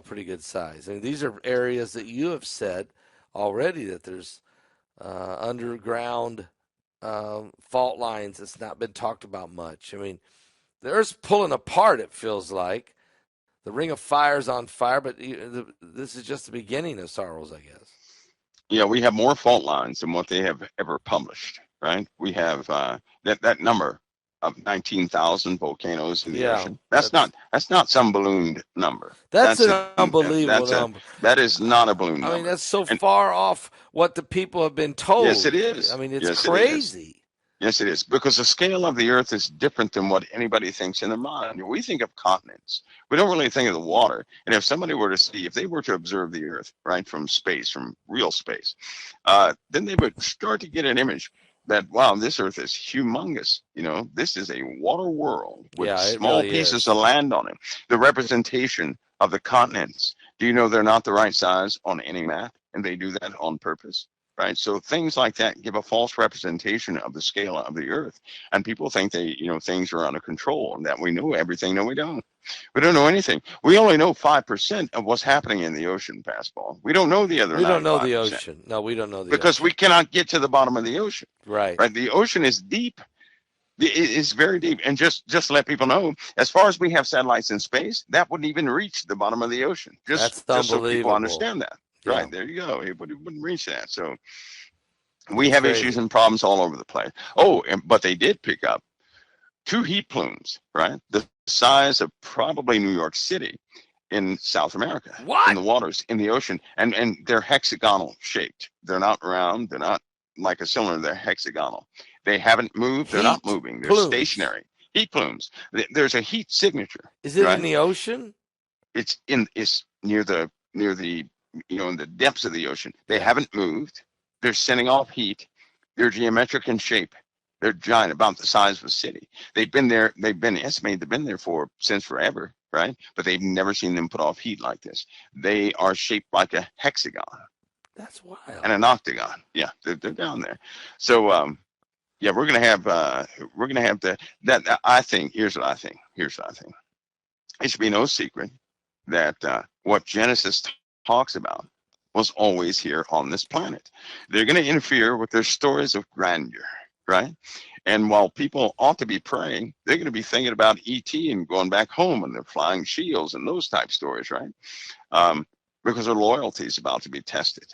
Speaker 1: pretty good size. I mean, these are areas that you have said already that there's underground fault lines that's not been talked about much. I mean, the Earth's pulling apart, it feels like. The Ring of Fire's on fire, but this is just the beginning of sorrows, I guess.
Speaker 2: Yeah, we have more fault lines than what they have ever published, right? We have that number of 19,000 volcanoes in the
Speaker 1: Yeah,
Speaker 2: ocean. That's not some ballooned number.
Speaker 1: that's
Speaker 2: That's
Speaker 1: an
Speaker 2: a
Speaker 1: unbelievable
Speaker 2: that's a
Speaker 1: number.
Speaker 2: that is not a balloon
Speaker 1: I mean,
Speaker 2: number.
Speaker 1: that's so
Speaker 2: And
Speaker 1: far off what the people have been
Speaker 2: yes, it
Speaker 1: told. I
Speaker 2: is.
Speaker 1: mean, it's
Speaker 2: Yes, it is.
Speaker 1: crazy.
Speaker 2: Yes, it is. Because the scale of the Earth is different than what anybody thinks in their mind. We think of continents. We don't really think of the water. And if somebody were to see, if they were to observe the Earth, right, from space, from real space, then they would start to get an image that, wow, this Earth is humongous. This is a water world with
Speaker 1: Yeah, it
Speaker 2: small
Speaker 1: really
Speaker 2: pieces of
Speaker 1: is.
Speaker 2: land on it. The representation of the continents. Do you know they're not the right size on any map? And they do that on purpose, right? So things like that give a false representation of the scale of the Earth, and people think things are under control and that we know everything. No, we don't. We don't know anything. We only know 5% of what's happening in the ocean, Fastball. We don't know the other
Speaker 1: We don't know the
Speaker 2: 95%
Speaker 1: ocean. No, we don't know the
Speaker 2: because we
Speaker 1: ocean.
Speaker 2: cannot get to the bottom of the ocean,
Speaker 1: Right.
Speaker 2: right? The ocean is deep. It's very deep. And just to let people know, as far as we have satellites in space, that wouldn't even reach the bottom of the ocean. Just
Speaker 1: That's
Speaker 2: just so people
Speaker 1: unbelievable.
Speaker 2: understand that.
Speaker 1: Yeah,
Speaker 2: Right, there you go. It wouldn't reach that. So we
Speaker 1: it's
Speaker 2: have issues
Speaker 1: crazy.
Speaker 2: and problems all over the place. Oh, but they did pick up two heat plumes, right? The size of probably New York City in South America, in
Speaker 1: What?
Speaker 2: the waters, in the ocean, and they're hexagonal shaped. They're not round. They're not like a cylinder. They're hexagonal. They haven't moved. They're not
Speaker 1: Heat
Speaker 2: moving. They're
Speaker 1: plumes.
Speaker 2: stationary. Heat plumes. There's a heat signature,
Speaker 1: Is it in
Speaker 2: right?
Speaker 1: the ocean?
Speaker 2: It's near the in the depths of the ocean. They
Speaker 1: Yeah.
Speaker 2: haven't moved. They're sending off heat. They're geometric in shape. They're giant, about the size of a city. They've been there. They've been estimated. They've been there since forever, right? But they've never seen them put off heat like this. They are shaped like a hexagon
Speaker 1: That's
Speaker 2: and
Speaker 1: wild.
Speaker 2: an octagon. Yeah, they're down there. So yeah, we're gonna have that. I think. Here's what I think. It should be no secret that what Genesis talks about was always here on this planet. They're going to interfere with their stories of grandeur, right? And while people ought to be praying, they're going to be thinking about ET and going back home and their flying shields and those type stories, right? Um, because their loyalty is about to be tested.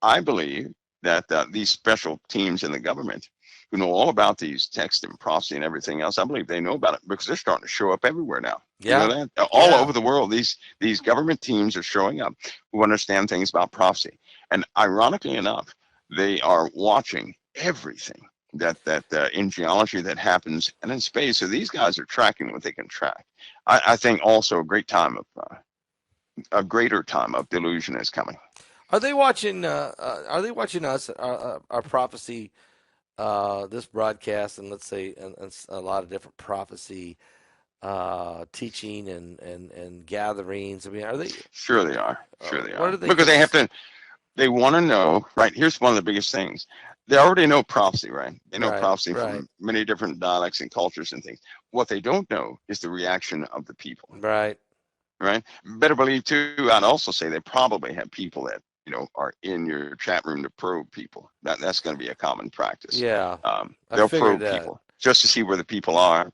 Speaker 2: I believe that these special teams in the government who know all about these texts and prophecy and everything else, I believe they know about it because they're starting to show up everywhere now. You know
Speaker 1: Yeah.
Speaker 2: that? All
Speaker 1: Yeah.
Speaker 2: over the world, these government teams are showing up who understand things about prophecy. And ironically enough, they are watching everything that in geology that happens and in space. So these guys are tracking what they can track. I think also a greater time of delusion is coming.
Speaker 1: Are they watching? Are they watching us? Our prophecy, this broadcast, and let's say, and a lot of different prophecy teaching and gatherings. I mean, are they?
Speaker 2: Sure they are. Sure they
Speaker 1: What
Speaker 2: are.
Speaker 1: are they?
Speaker 2: Because they want to know, right? Here's one of the biggest things. They already know prophecy, right? They know
Speaker 1: Right.
Speaker 2: prophecy
Speaker 1: Right.
Speaker 2: from many different dialects and cultures and things. What they don't know is the reaction of the people,
Speaker 1: Right.
Speaker 2: right? Better believe, too, I'd also say they probably have people that, are in your chat room to probe people. That's going to be a common practice.
Speaker 1: Yeah. I
Speaker 2: They'll
Speaker 1: figured
Speaker 2: probe
Speaker 1: that.
Speaker 2: people just to see where the people are.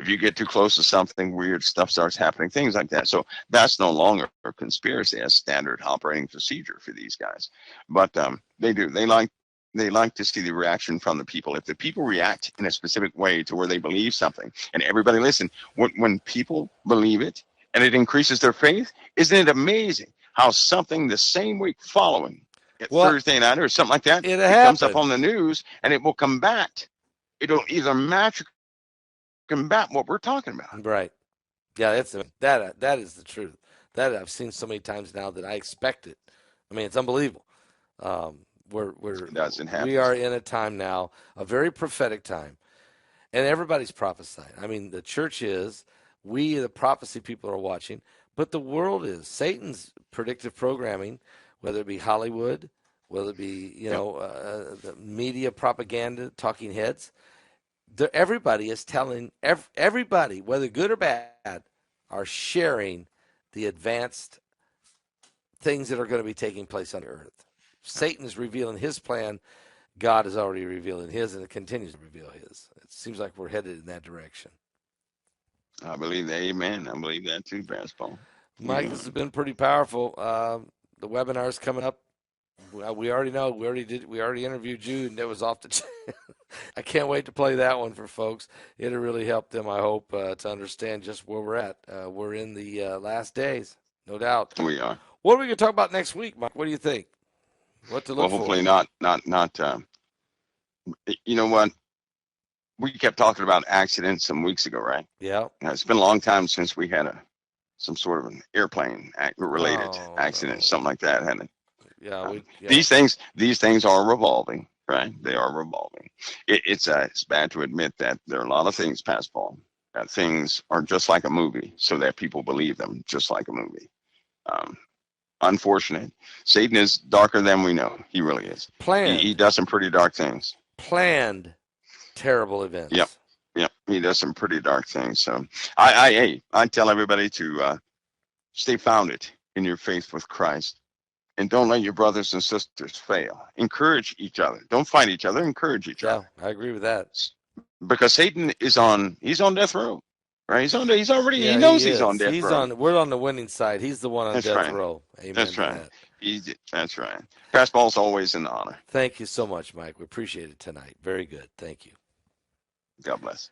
Speaker 2: If you get too close to something, weird stuff starts happening, things like that. So that's no longer a conspiracy as standard operating procedure for these guys. But they do. They like to see the reaction from the people. If the people react in a specific way to where they believe something, and everybody listen, when people believe it and it increases their faith, isn't it amazing how something the same week following at
Speaker 1: Well,
Speaker 2: Thursday night or something like that,
Speaker 1: it
Speaker 2: it comes up
Speaker 1: happened.
Speaker 2: on the news and it will combat. It'll either match or combat what we're talking about.
Speaker 1: Right. Yeah. That is the truth. That I've seen so many times now that I expect it. I mean, it's unbelievable. Um,
Speaker 2: It does. It
Speaker 1: We
Speaker 2: happens.
Speaker 1: are in a time now, a very prophetic time, and everybody's prophesying. I mean, the church is, we, the prophecy people, are watching, but the world is. Satan's predictive programming, whether it be Hollywood, whether it be
Speaker 2: Yep.
Speaker 1: the media propaganda, talking heads, everybody is telling everybody, whether good or bad, are sharing the advanced things that are going to be taking place on the earth. Satan is revealing his plan. God is already revealing his, and it continues to reveal his. It seems like we're headed in that direction.
Speaker 2: I believe that. Amen. I believe that too, Pastor Paul.
Speaker 1: Mike,
Speaker 2: Yeah.
Speaker 1: this has been pretty powerful. The webinar is coming up. We already know. We already interviewed you, and it was off the chain. I can't wait to play that one for folks. It'll really help them, I hope, to understand just where we're at. We're in the last days, no doubt.
Speaker 2: We are.
Speaker 1: What are we going to talk about next week, Mike? What do you think? What to
Speaker 2: Well,
Speaker 1: look for?
Speaker 2: hopefully not. You know what? We kept talking about accidents some weeks ago, right?
Speaker 1: Yeah.
Speaker 2: It's been a long time since we had some sort of an airplane related
Speaker 1: Oh
Speaker 2: accident,
Speaker 1: no.
Speaker 2: something like that, hadn't it?
Speaker 1: Yeah.
Speaker 2: These things are revolving, right? They are revolving. It's bad to admit that there are a lot of things, Pastor Paul, that things are just like a movie, so that people believe them just like a movie. Um, Unfortunate. Satan is darker than we know. He really is. He
Speaker 1: Planned.
Speaker 2: does some pretty dark things.
Speaker 1: Planned terrible
Speaker 2: Yep.
Speaker 1: events.
Speaker 2: Yep. He does some pretty dark things. So I tell everybody to stay founded in your faith with Christ, and don't let your brothers and sisters fail. Encourage each other. Don't fight each other. Encourage each
Speaker 1: Yeah,
Speaker 2: other.
Speaker 1: I agree with that.
Speaker 2: Because Satan he's on death row, right? He
Speaker 1: Yeah,
Speaker 2: knows
Speaker 1: he
Speaker 2: he's on
Speaker 1: is.
Speaker 2: death row.
Speaker 1: We're on the winning side. He's the one on
Speaker 2: That's
Speaker 1: death
Speaker 2: right.
Speaker 1: row. Amen
Speaker 2: That's
Speaker 1: to
Speaker 2: right.
Speaker 1: that.
Speaker 2: That's right. Pastor Paul's always an honor.
Speaker 1: Thank you so much, Mike. We appreciate it tonight. Very good. Thank you.
Speaker 2: God bless.